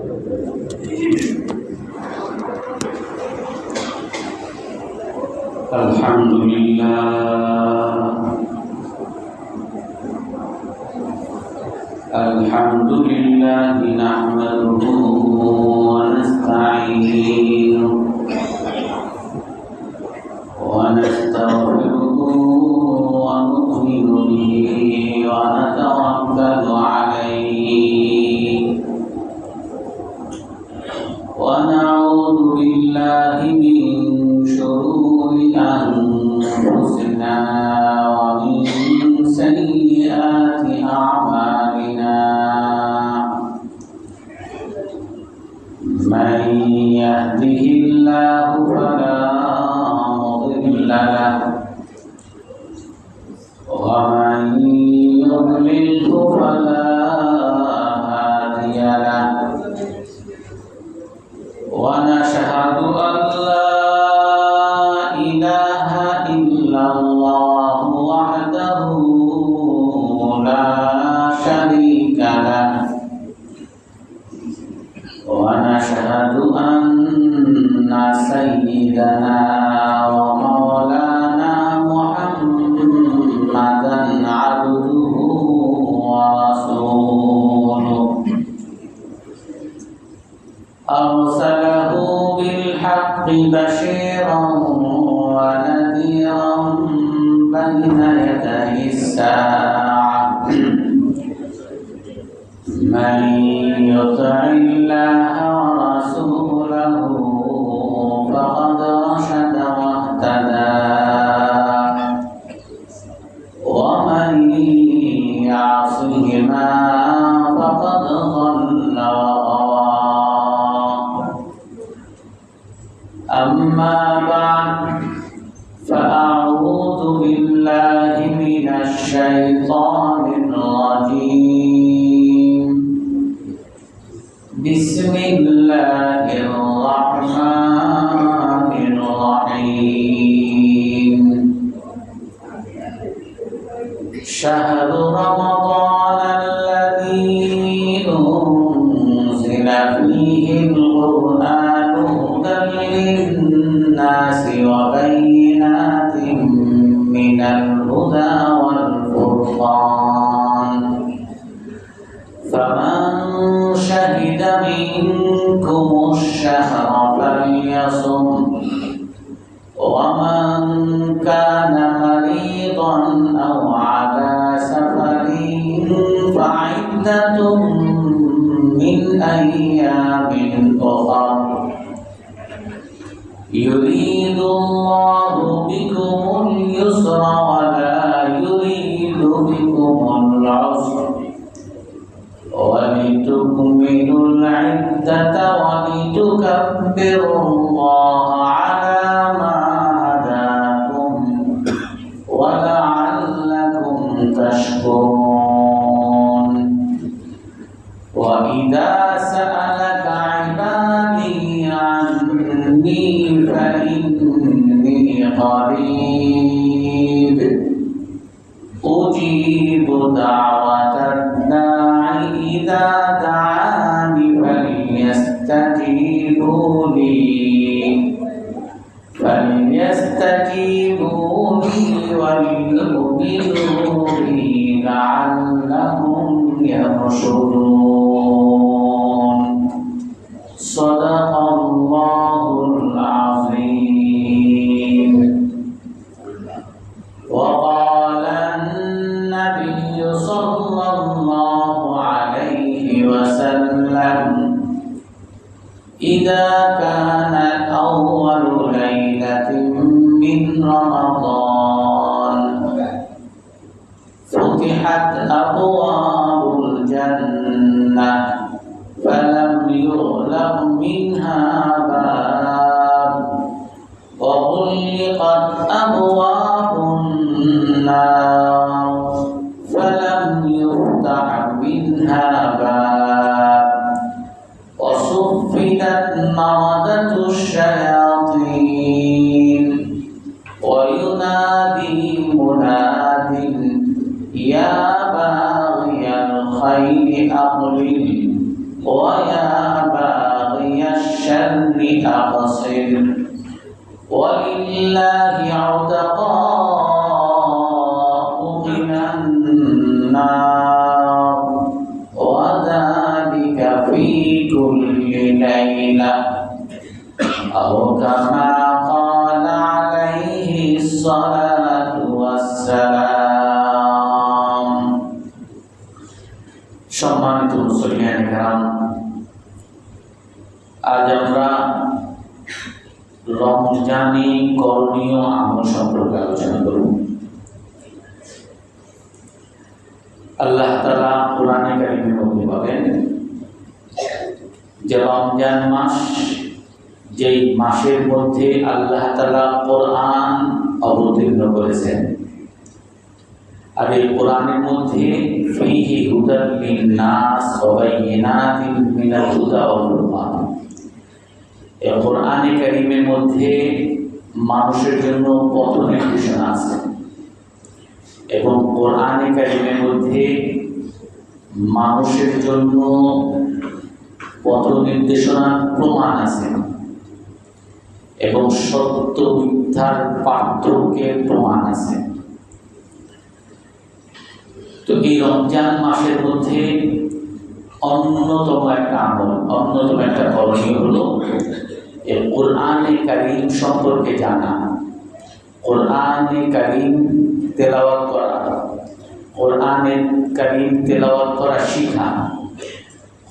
الحمد لله نحمده ونستعينه ونستغفره ونؤمن به ونتوكل عليه ونعوذ بالله من شرور أنفسنا ومن سيئات أعمالنا من يهده الله فلا مضل له ومن يضلله فلا هادي له ونشهد أن لا إله إلا الله وحده لا شريك له ونشهد أن سيدنا ومولانا محمدا عبده ورسوله أرسله بالحق بشيرا ونذيرا بين يدي الساعة من يطع الله ورسوله فقد رشد واهتدى ومن يعصهما فقد ضل وغوى أما بعد فأعوذ بالله من الشيطان الرجيم بسم الله الرحمن الرحيم شهر رمضان الذي أنزل فيه القرآن هدى للناس وبينات من الهدى والفرقان فمن شهد منكم الشهر فليصم ومن كان مريضا أو على سفر فعدة من أيام أخر يريد الله بكم اليسر ولا يريد بكم العسر ولتكملوا العدة ولتكبروا الله على ما هداكم ولعلكم تشكرون وإذا سألك عبادي عني فإني قريب أجيب دعوة الداع إذا دعاني فليستجيبوا لي وليؤمنوا بي لعلهم يرشدون صدق الله العظيم وقال النبي صلى الله عليه وسلم إذا كان أول ليلة من رمضان فتحت أبواب الجنة فلم يغلق منها باب وغلقت أبواب النار فلم يفتح منها باب وصفدت مردة الشياطين وينادي مناد يا باغي الخير أقبل ويا أقصر ولله عتقاء من النار وذلك في كل ليلة أو كما قال عليه الصلاة والسلام সম্মানিত মুসলিয়ান کرام আজ আমরা রমজানি করণীয় আমল সম্পর্কে আলোচনা করব। আল্লাহ তাআলা কোরআনে কারীমের মধ্যে বলেন যে রমজান মাস যেই মাসের মধ্যে আল্লাহ তাআলা কোরআন অবতীর্ণ করেছেন, আর এই কোরআনের মধ্যে ফীহি হুদাল লিন-নাস ওয়া বাইয়িনাতিন মিনাল হুদা ওয়াল ফুরকান, এই কোরআনে কারীমের মধ্যে মানুষের জন্য পথ নির্দেশনা আছে এবং কোরআনে কারীমের মধ্যে মানুষের জন্য পথ নির্দেশনার প্রমাণ আছে এবং সত্য মিথ্যার পার্থক্যের প্রমাণ আছে। তো এই রমজান মাসের মধ্যে অন্যতম একটা আমল, অন্যতম একটা করণীয় হলো এই কোরআনে কারীম সম্পর্কে জানা, কোরআনে কারীম তেলাওয়াত করা, কোরআনে কারীম তেলাওয়াত করা শিখা,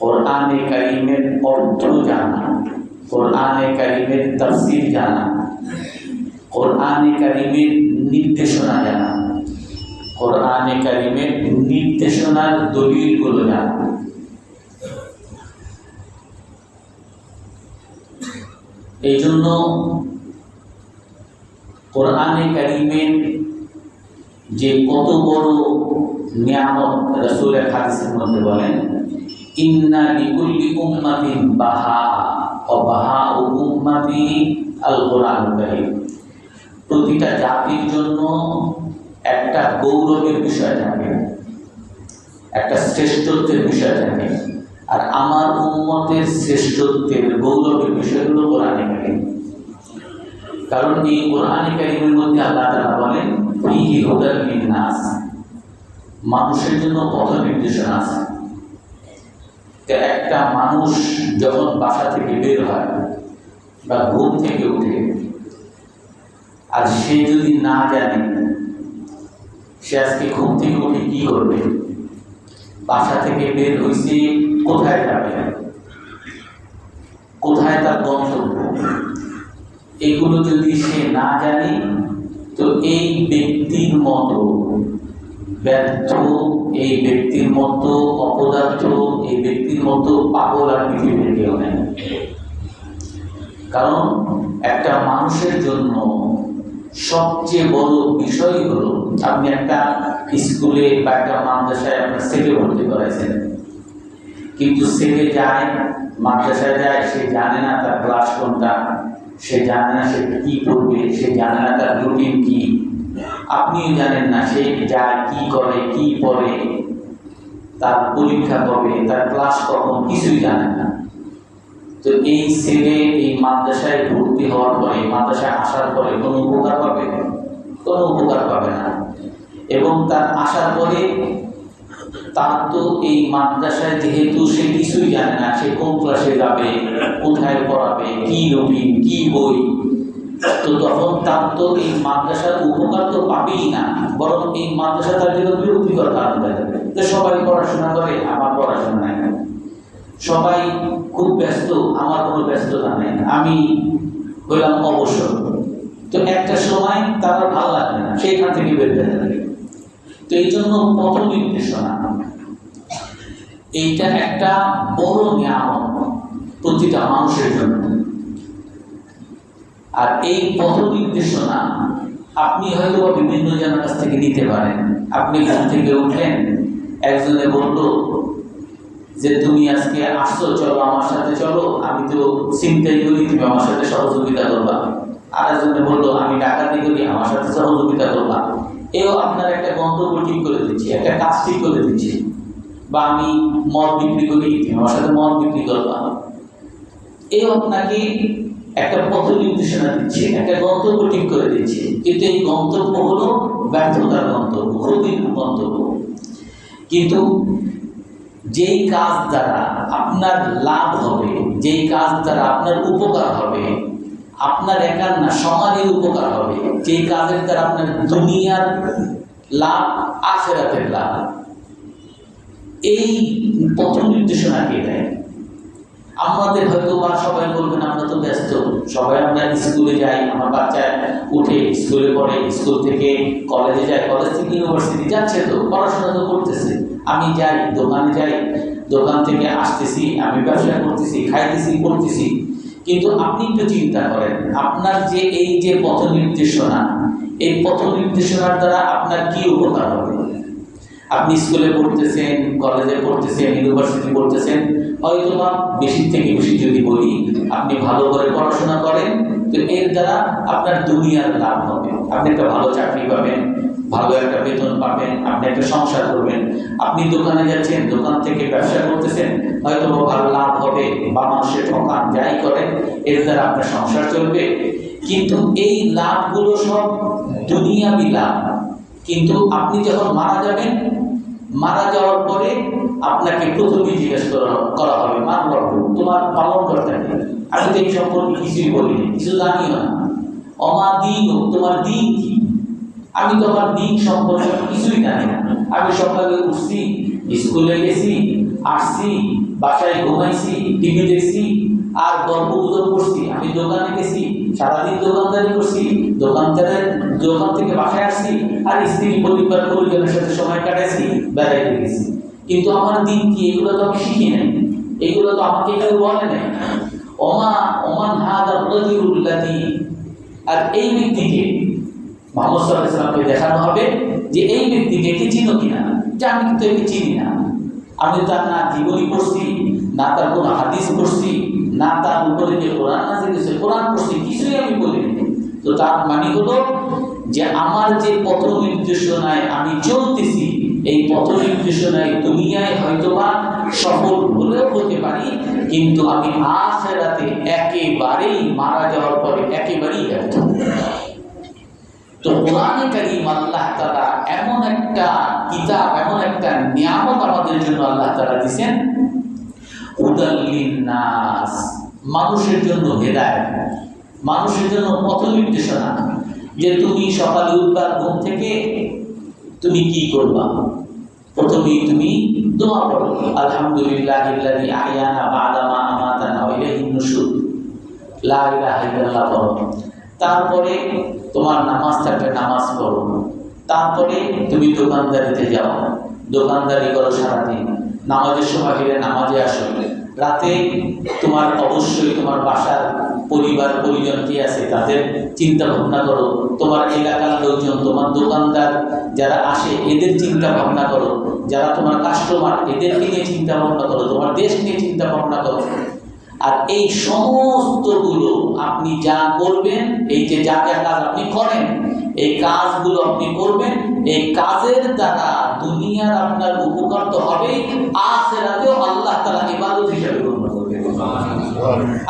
কোরআনে কারীমের অর্থ জানা, কোরআনে কারীমের তাফসীর জানা, কোরআনে কারীমের নির্দেশনা জানা, কোরআনে কারীমের নির্দেশনার দলিলগুলো জানা। এই জন্য কোরআনে কারীমের যে কত বড় নিয়ামত রাসূলের হাদিসের মধ্যে বলেন, ইন্না লিকুল্লি উম্মাতিন বাহা ওয়া বাহাউ উম্মতি আল কোরআনুল কারীম। প্রতিটা জাতির জন্য একটা গৌরবের বিষয় থাকে, একটা শ্রেষ্ঠত্বের বিষয় থাকে, আর আমার উম্মতের শ্রেষ্ঠত্বের গৌরবের বিষয় হলো কোরআনে কারীম। কারণ এই কোরআনে কারীমের মধ্যে আল্লাহ তাআলা বলেন ফীহি হুদাল লিন-নাস, মানুষের জন্য পথ নির্দেশনা আছে। একটা মানুষ যখন বাসা থেকে বের হয় বা ঘুম থেকে উঠে, আর সে যদি না জানে সে আজকে ঘুম থেকে উঠে কি করবে, বাসা থেকে বের হয়েছে কোথায় যাবে, কোথায় তার গন্তব্য, এগুলো যদি সে না জানে তো এই ব্যক্তির মতো ব্যর্থ, এই ব্যক্তির মতো অপদার্থ, এই ব্যক্তির মতো পাগল আর পৃথিবীতে কেউ নেই। কারণ একটা মানুষের জন্য সবচেয়ে বড় বিষয় হলো, আপনি একটা স্কুলে বা একটা মাদ্রাসায় আপনার ছেলে ভর্তি করেছেন, কিন্তু ছেলে যায় মাদ্রাসায় যায়, সে জানে না তার ক্লাস কোনটা, সে জানে না সে কি পড়বে, সে জানে না তার রুটিন কি, আপনিও জানেন না সে যায় কি করে, কি পড়ে, তার পরীক্ষা কবে, তার ক্লাস কখন, কিছুই জানেন না। তো এই ছেলে এই মাদ্রাসায় ভর্তি হওয়ার পরে, মাদ্রাসায় আসার পরে কোনো উপকার পাবে? কোনো উপকার পাবে না। এবং তার আসার পরে তার তো এই মাদ্রাসায় যেহেতু সে কিছুই জানে না, সে কোন ক্লাসে যাবে, কোথায় পড়াবে, কি রুটিন, কি বই, তো তখন তার তো এই মাদ্রাসার উপকার তো পাবেই না, বরং এই মাদ্রাসা তার জন্য বিরক্তিকর কারণ হয়ে যাবে। তো সবাই পড়াশোনা করে, আমার পড়াশোনা নাই, সবাই খুব ব্যস্ত, আমার কোনো ব্যস্ততা নেই, আমি হইলাম অবসর। তো একটা সময় তার ভালো লাগবে না, সেইখান থেকে বের হয়ে যাবে। তো এই জন্য পথ নির্দেশনা এইটা একটা বড় নিয়ামত প্রতিটা মানুষের জন্য। আর এই পথ নির্দেশনা আপনি হয়তো বিভিন্ন জনের কাছ থেকে নিতে পারেন। আপনি ঘুম থেকে উঠলেন, একজনে বলল যে তুমি আজকে আসছো, চলো আমার সাথে চলো, আমি তো চিন্তাই করি, তুমি আমার সাথে সহযোগিতা করবা। আর একজনে বললো আমি ডাকাতি করি, আমার সাথে সহযোগিতা করবা। এও আপনার একটা গন্তব্য ঠিক করে দিচ্ছি, একটা কাজ ঠিক করে দিচ্ছি। বা আমি মদ বিক্রি করি, তুমি আমার সাথে মদ বিক্রি করবা। এই আপনাকে একটা পথ নির্দেশনা দিচ্ছে, একটা গন্তব্য ঠিক করে দিচ্ছে, কিন্তু এই গন্তব্য হলো ব্যর্থতার গন্তব্য, ক্ষতির গন্তব্য। কিন্তু যেই কাজ দ্বারা আপনার লাভ হবে, যেই কাজ দ্বারা আপনার উপকার হবে, আপনার একার না সমাজের উপকার হবে, যেই কাজের দ্বারা আপনার দুনিয়ার লাভ আখিরাতের লাভ, এই পথ নির্দেশনা কে দেয়? আমাদের হয়তো বা সবাই বলবেন আমরা তো ব্যস্ত, সবাই আমরা স্কুলে যাই, আমার বাচ্চা উঠে স্কুলে পড়ে, স্কুল থেকে কলেজে যায়, কলেজ থেকে ইউনিভার্সিটি যাচ্ছে, তো পড়াশোনা তো করতেছে। আমি যাই দোকানে যাই, দোকান থেকে আসতেছি, আমি ব্যবসা করতেছি, খাইতেছি, পড়তেছি। কিন্তু আপনি একটু চিন্তা করেন, আপনার যে এই যে পথ নির্দেশনা, এই পথ নির্দেশনার দ্বারা আপনার কি উপকার হবে? আপনি স্কুলে পড়তেছেন, কলেজে পড়তেছেন, ইউনিভার্সিটি পড়তেছেন, হয়তো বা বেশি থেকে বেশি যদি বলি আপনি ভালো করে পড়াশোনা করেন, তো এর দ্বারা আপনার দুনিয়ার লাভ হবে। আপনি একটা ভালো চাকরি পাবেন, ভালো একটা বেতন পাবেন, আপনি একটা সংসার করবেন। আপনি দোকানে যাচ্ছেন, দোকান থেকে ব্যবসা করতেছেন, হয়তো ভালো লাভ হবে, বা মানুষের ঠকান যাই করেন, এর দ্বারা আপনার সংসার চলবে। কিন্তু এই লাভগুলো সব দুনিয়াবি লাভ। কিন্তু আপনি যখন মারা যাবেন, মারা যাওয়ার পরে আপনাকে প্রথমে জিজ্ঞেস করা হবে, মানব তোমার পালন করতে হবে। আমি তো এই সম্পর্কে কিছুই বলিনি, কিছু জানিও না। অমা দিন, তোমার দিন কি? আমি তোমার দিন সম্পর্কে কিছুই জানি না। আমি সকালে উঠছি, স্কুলে গেছি, আসছি, বাসায় ঘুমাইছি, টিভি দেখছি, আর গল্প গুজব করছি। আমি দোকানে গেছি, সারাদিন দোকানদারি করছি, দোকান থেকে বাসায় আসছি, আর স্ত্রী পরিবার পরিজনের সাথে সময় কাটাইছি, বেড়াইতে গেছি। কিন্তু আমার দিন কি? এগুলো তো আমি শিখি নাই, এগুলো তো আমাকে কেউ বলে নাই। ওমান হাদা রাজুলুল্লাযী, আর এই ব্যক্তিকে মুহাম্মদ সাল্লাল্লাহু আলাইহি ওয়াসাল্লামকে দেখানো হবে যে এই ব্যক্তিকে কি চিনো কিনা? যে আমি কিন্তু একে চিনি না, আমি তার না জীবনী পড়ছি, না তার কোনো হাদিস পড়ছি, না তার উপরে যে কোরআন নাযিল হয়েছে কোরআন পড়ছি, কিছুই আমি বলিনি। তো তার মানে হলো যে আমার যে পথ নির্দেশনায় আমি চলতেছি, এই পথ নির্দেশনায় দুনিয়ায় হয়তোবা সফল হলেও হতে পারি, কিন্তু আমি আখিরাতে একেবারেই মারা যাওয়ার পরে একেবারেই ব্যর্থ। তো কোরআনে কারীম আল্লাহ তাআলা এমন একটা কিতাব, এমন একটা নিয়ামত আমাদের জন্য আল্লাহ তাআলা দিয়েছেন, হুদাল লিন্নাস, মানুষের জন্য হেদায়েত, মানুষের জন্য পথ নির্দেশনা। যে তুমি সকালে উঠবা, ঘুম থেকে তুমি কি করবা? প্রথমেই তুমি দোয়া পড়ো, আলহামদুলিল্লাহিল্লাযী আহইয়ানা বা'দা মা আমাতানা ওয়া ইলাইহিন নুশুর, লা ইলাহা ইল্লাল্লাহ পড়ো। তারপরে তোমার নামাজ থাকলে নামাজ পড়ো। তারপরে তুমি দোকানদারিতে যাও, দোকানদারি করো সারাদিন, নামাজের সময় হলে নামাজে আসো। রাতে তোমার অবশ্যই তোমার বাসার পরিবার পরিজন কি আছে তাদের চিন্তা ভাবনা করো, তোমার এলাকার লোকজন, তোমার দোকানদার যারা আসে এদের চিন্তা ভাবনা করো, যারা তোমার কাস্টমার এদেরকে নিয়ে চিন্তা ভাবনা করো, তোমার দেশ নিয়ে চিন্তা ভাবনা করো। আর এই সমস্তগুলো আপনি যা করবেন, এই যে যা যা কাজ আপনি করেন, এই কাজগুলো আপনি করবেন, এই কাজের দ্বারা দুনিয়ার আপনার উপকার তো হবে, আখিরাতেও আল্লাহ তাআলা ইবাদত হিসেবে গণ্য করবেন।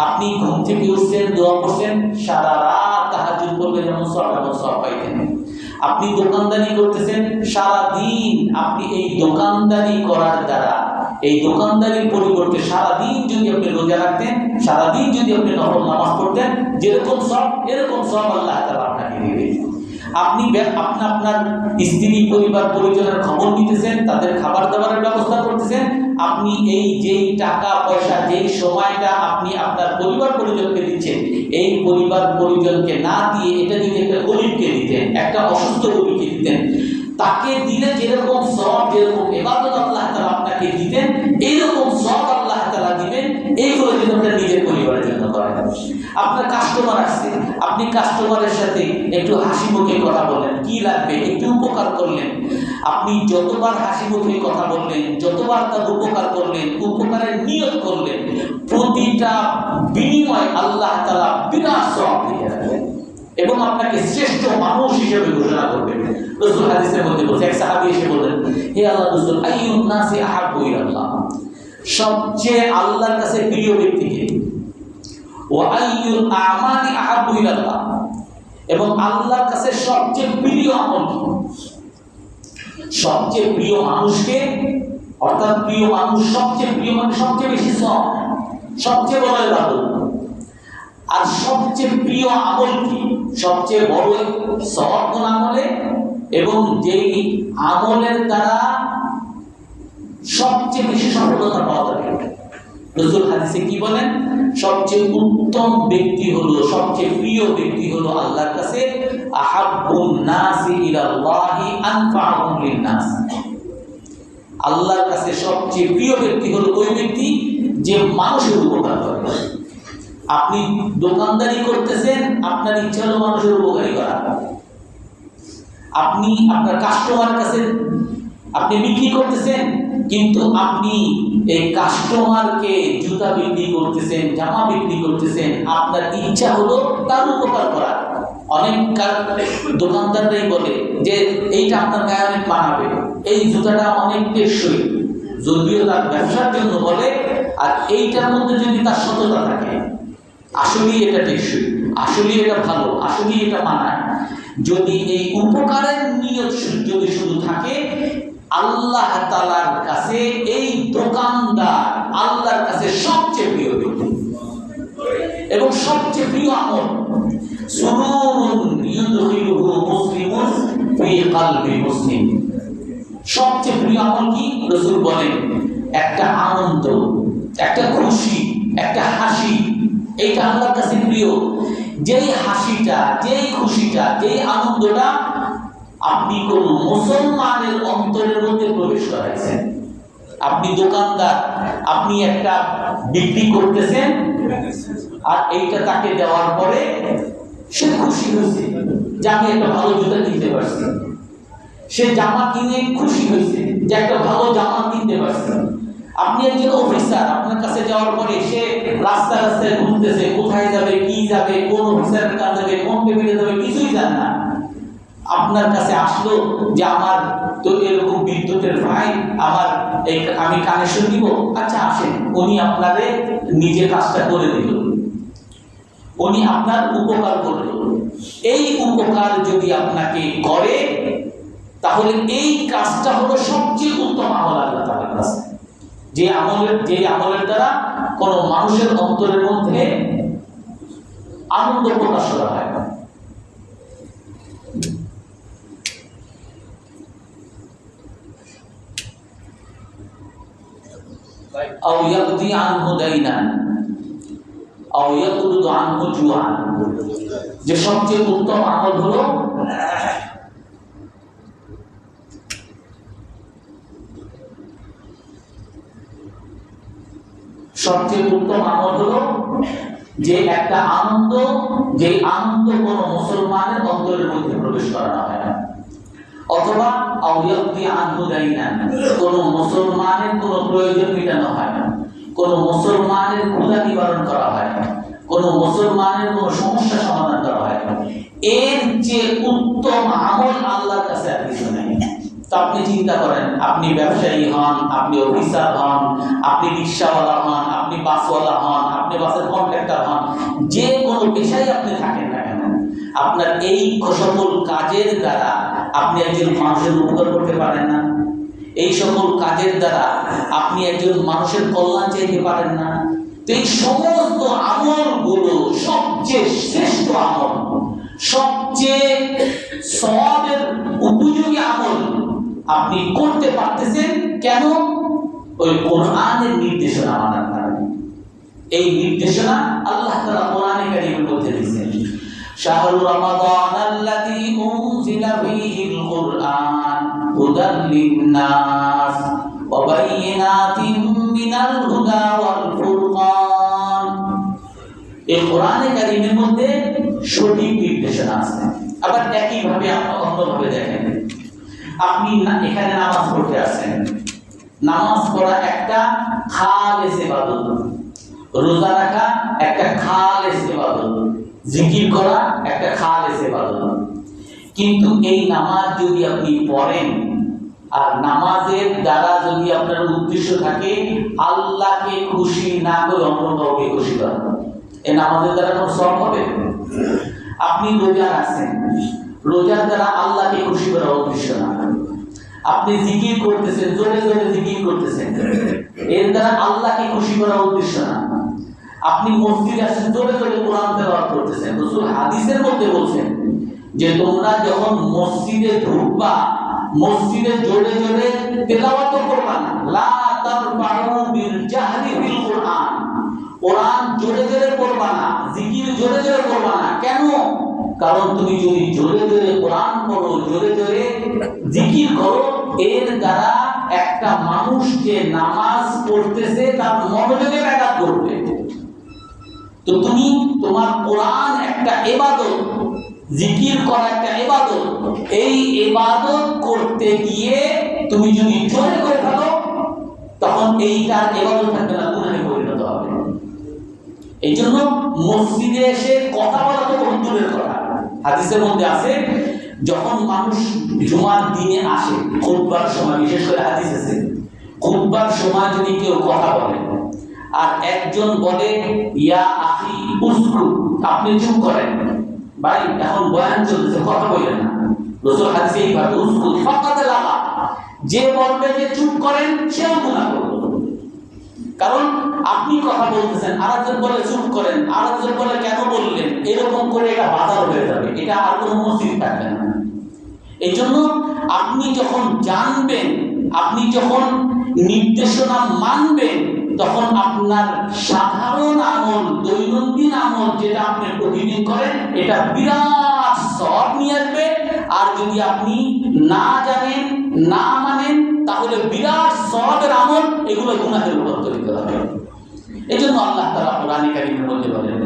আপনি ঘুম থেকে উঠছেন, দোয়া করছেন, সারা রাত তাহাজ্জুদ করবেন, যেমন সওয়াব পাইতেন। আপনি দোকানদারি করতেছেন, সারা দিন আপনি এই দোকানদারি করার দ্বারা, এই দোকানদারির পরিবর্তে সারাদিন যদি আপনি রোজা রাখতেন, সারাদিন যদি আপনি নফল নামাজ পড়তেন, যেরকম সব এরকম সব আল্লাহ তাআলা আপনাকে দিবেন। আপনি আপনার স্ত্রী পরিবার পরিজনের খবর নিতেছেন, তাদের খাবার দাবারের ব্যবস্থা করতেছেন। আপনি এই যেই টাকা পয়সা, যেই সময়টা আপনি আপনার পরিবার পরিজনকে দিচ্ছেন, এই পরিবার পরিজনকে না দিয়ে এটা যদি একটা গরিবকে দিতেন, একটা অসুস্থ রোগীকে দিতেন, তাকে দিলে যেরকম সওয়াব, যেরকম ইবাদত আল্লাহ তাআলা আপনাকে দিতেন, এইরকম সওয়াব আল্লাহ তাআলা দিবেন। এইগুলো যদি আপনি নিজের পরিবারের জন্য করেন। আপনার কাস্টমার আসছে, আপনি কাস্টমারের সাথে একটু হাসি মুখে কথা বললেন, কি লাগবে একটু উপকার করলেন। আপনি যতবার হাসি মুখে কথা বললেন, যতবার তার উপকার করলেন, উপকারের নিয়ত করলেন, প্রতিটা বিনিময় আল্লাহ তাআলা বিরাট সওয়াব দিয়ে রাখবেন এবং আপনাকে শ্রেষ্ঠ মানুষ হিসেবে ঘোষণা করবেন। রাসূল হাদিসের মধ্যে বলেছে, এক সাহাবী এসে বলেন, হে আল্লাহর রাসূল, আইয়ুন নাসি আহাব্বু ইলাল্লাহ, সবচেয়ে আল্লাহর কাছে প্রিয় ব্যক্তি কে? ওয়া আইয়ুল আমালি আহাব্বু ইলাল্লাহ, এবং আল্লাহর কাছে সবচেয়ে প্রিয় আমল কি? সবচেয়ে প্রিয় মানুষকে, অর্থাৎ প্রিয় মানুষ, সবচেয়ে প্রিয় মানুষ সবচেয়ে বেশি সওয়াব, সবচেয়ে বড় ইবাদত। আর সবচেয়ে প্রিয় আমল কি? সবচেয়ে বড় সওয়াব কোন আমলে, এবং যেই আমলের দ্বারা সবচেয়ে বেশি সফলতা পাওয়া যাবে। রাসূল হাদিসে কি বলেন? সবচেয়ে উত্তম ব্যক্তি হলো, সবচেয়ে প্রিয় ব্যক্তি হলো আল্লাহর কাছে আহাব্বুন নাসি ইলাল্লাহি আনফাউহুম লিন-নাস। আল্লাহর কাছে সবচেয়ে প্রিয় ব্যক্তি হলো ওই ব্যক্তি যে মানুষের উপকার করে। আপনি দোকানদারি করতেছেন, আপনার ইচ্ছা হলো মানুষের উপকারী করা। আপনি আপনার কাস্টমারের কাছে আপনি বিক্রি করতেছেন, কিন্তু আপনি এই কাস্টমারকে জুতা বিক্রি করতেছেন, জামা বিক্রি করতেছেন, আপনার ইচ্ছা হলো তার উপকার করা। অনেক দোকানদাররাই বলে যে এইটা আপনার গায়ে অনেক মানাবে, এই জুতাটা অনেক টেকসই, যদিও তার ব্যবসার জন্য বলে। আর এইটার মধ্যে যদি তার সততা থাকে, আসলেই এটা টেকসই, আসলেই এটা ভালো, আসলেই এটা মানায়, যদি এই উপকারের নিয়ত যদি শুধু থাকে, আল্লাহ তাআলার কাছে এই দোকানদার আল্লাহর কাছে সবচেয়ে প্রিয় ব্যক্তি এবং সবচেয়ে প্রিয় আমল। সুরুরুন ইউদখিলুহু মুসলিমুন ফি কলবি মুসলিম। সবচেয়ে প্রিয় আমল কি? রাসূল বলেন একটা আনন্দ, একটা খুশি, একটা হাসি, এইটা আল্লাহর কাছে প্রিয়। যেই হাসিটা, যেই খুশিটা, যেই আনন্দটা আপনি কোন মুসলমানের অন্তরের মধ্যে প্রবেশ করাইছেন। আপনি দোকানদার, আপনি একটা বিক্রি করতেছেন, আর এইটা তাকে দেওয়ার পরে সে খুশি হয়েছে যে আমি একটা ভালো জুতা কিনতে পারছি, সে জামা কিনে খুশি হয়েছে যে একটা ভালো জামা কিনতে পারছি। আপনি একজন অফিসার, আপনার কাছে যাওয়ার পরে সে রাস্তায় রাস্তায় ঘুরতেছে, কোথায় যাবে, কি যাবে, কোন অফিসারের কাছে যাবে, কোন টেবিলে যাবে, কিছুই জানে না। আপনার কাছে আসলো যে আমার তো এরকম বিদ্যুতের ভাই, আমার আমি কানেকশন দিব, আচ্ছা আসেন। উনি আপনাদের নিজের কাজটা করে দিল, উনি আপনার উপকার করল। এই উপকার যদি আপনাকে করে, তাহলে এই কাজটা হলো সবচেয়ে উত্তম আমল আল্লাহ তাআলার কাছে। যে আমলের দ্বারা কোন মানুষের অন্তরের মধ্যে আনন্দ প্রকাশ করা হয়। আও ইয়াকদি আনহু দাইনান আও ইয়াকদু আনহু জুআন। যে সবচেয়ে উত্তম আমল হলো যে একটা আনন্দ, যে আনন্দ কোন মুসলমানের অন্তরের মধ্যে প্রবেশ করানো হয় না। অথবা আউয়াক্তি আনহু দাইনান, কোন মুসলমানের কোন প্রয়োজন মেটানো হয় না, কোন মুসলমানের ক্ষুধা নিবারণ করা হয় না, কোন মুসলমানের কোন সমস্যা সমাধান করা হয় না। এর যে উত্তম আমল আল্লাহর কাছে আর কিছু নেই। তো আপনি চিন্তা করেন, আপনি ব্যবসায়ী হন, আপনি অফিসার হন, আপনি রিক্সাওয়ালা হন, আপনি বাসওয়ালা হন, আপনি বাসের কন্ট্রাক্টর হন, যে কোনো পেশায় আপনি থাকেন না কেন, আপনার এই সকল কাজের দ্বারা আপনি একজন মানুষের উপকার করতে পারেন না। এই সকল কাজের দ্বারা আপনি একজন মানুষের কল্যাণ চাইতে পারেন না। তো এই সমস্ত আমলগুলো সবচেয়ে শ্রেষ্ঠ আমল, সবচেয়ে সওয়াবের উপযোগী আমল আপনি করতে পারতেছেন কেন? ওই কোরআনের নির্দেশনা মানার কারণে। এই নির্দেশনা আল্লাহ তাআলা কোরআনে কারীমের মধ্যে দিয়েছেন। শাহরু রমাদান আল্লাযী উনজিলা ফীহিল কুরআন হুদাল লিন-নাস ওয়া বাইয়িনাতিন মিনাল হুদা ওয়াল ফুরকান। এই কোরআনে কারীমের মধ্যে সঠিক নির্দেশনা আছে। আবার একই ভাবে আপনি অন্যভাবে দেখেন, আপনি এখানে নামাজ পড়তে আসেন, নামাজ পড়া একটা খালেস ইবাদত, রোজা রাখা একটা খালেস ইবাদত, জিকির করা একটা খালেস ইবাদত। কিন্তু এই নামাজ যদি আপনি পড়েন আর নামাজের দ্বারা যদি আপনার উদ্দেশ্য থাকে আল্লাহকে খুশি না করে অন্য কাউকে খুশি করা, এই নামাজের দ্বারা কোনো সওয়াব হবে? আপনি রোজা রাখছেন, রোজার দ্বারা আল্লাহকে খুশি করা উদ্দেশ্য না। আপনি জিকির করতেছেন, জোরে জোরে জিকির করতেছেন, এর দ্বারা আল্লাহকে খুশি করা উদ্দেশ্য না। আপনি মসজিদে আসেন, জোরে জোরে কোরআন তেলাওয়াত করতেছেন। রাসূল হাদিসের মধ্যে বলছেন যে তোমরা যখন মসজিদে ঢুকবা, মসজিদে জোরে জোরে তেলাওয়াত করবা না। লা তারফাউ বিল জাহরি বিল কুরআন, কোরআন জোরে জোরে পড়বা না, জিকির জোরে জোরে করবা না। কেন? কারণ তুমি যদি জোরে জোরে কোরআন পড়ো, জোরে জোরে জিকির করো, এর দ্বারা একটা মানুষ যে নামাজ পড়তেছে তার মনোযোগে ব্যাঘাত করবে। তো তুমি তোমার কোরআন একটা ইবাদত, জিকির করা একটা ইবাদত, এই ইবাদত করতে গিয়ে তুমি যদি জোরে করে ফেলো, তখন এইটার ইবাদত থাকবে না, গুনাহে পরিণত হবে। এই জন্য মসজিদে এসে কথা বলা তো বহু দূরের কথা। হাদিসের মধ্যে আছে, যখন মানুষ জুমার দিনে আসে খুতবার সময়, বিশেষ করে হাদিস আছে, খুতবার সময় যদি কেউ কথা বলে আর একজন বলে ইয়া আখি উসকুত, আপনি চুপ করেন, ভাই এখন বয়ান চলছে, কথা বলেন না। রাসূল হাদিসে এইভাবে উসকুত ফাকাদ লাগা, যে বলবে যে চুপ করেন সেও গুনাহ করবে। কারণ আপনি কথা বলতেছেন, আরেকজন বলে চুপ করেন, আরেকজন বলে কেন বললেন, এরকম করে এটা বাজার হয়ে যাবে, এটা আর কোনো মসজিদ থাকবে না। এই জন্য আপনি যখন জানবেন, আপনি যখন নির্দেশনা মানবেন, তখন আপনার সাধারণ আমল, দৈনন্দিন আমল যেটা আপনি প্রতিদিন করেন, এটা বিরাট সওয়াব নিয়ে আসবে। আর যদি আপনি না জানেন, না মানেন, তাহলে বিরাট সওয়াবের আমল এগুলো গুনাহের রূপান্তরিত হবে। এই জন্য আল্লাহ তাআলা কোরআনে কারীমের মধ্যে বলেন,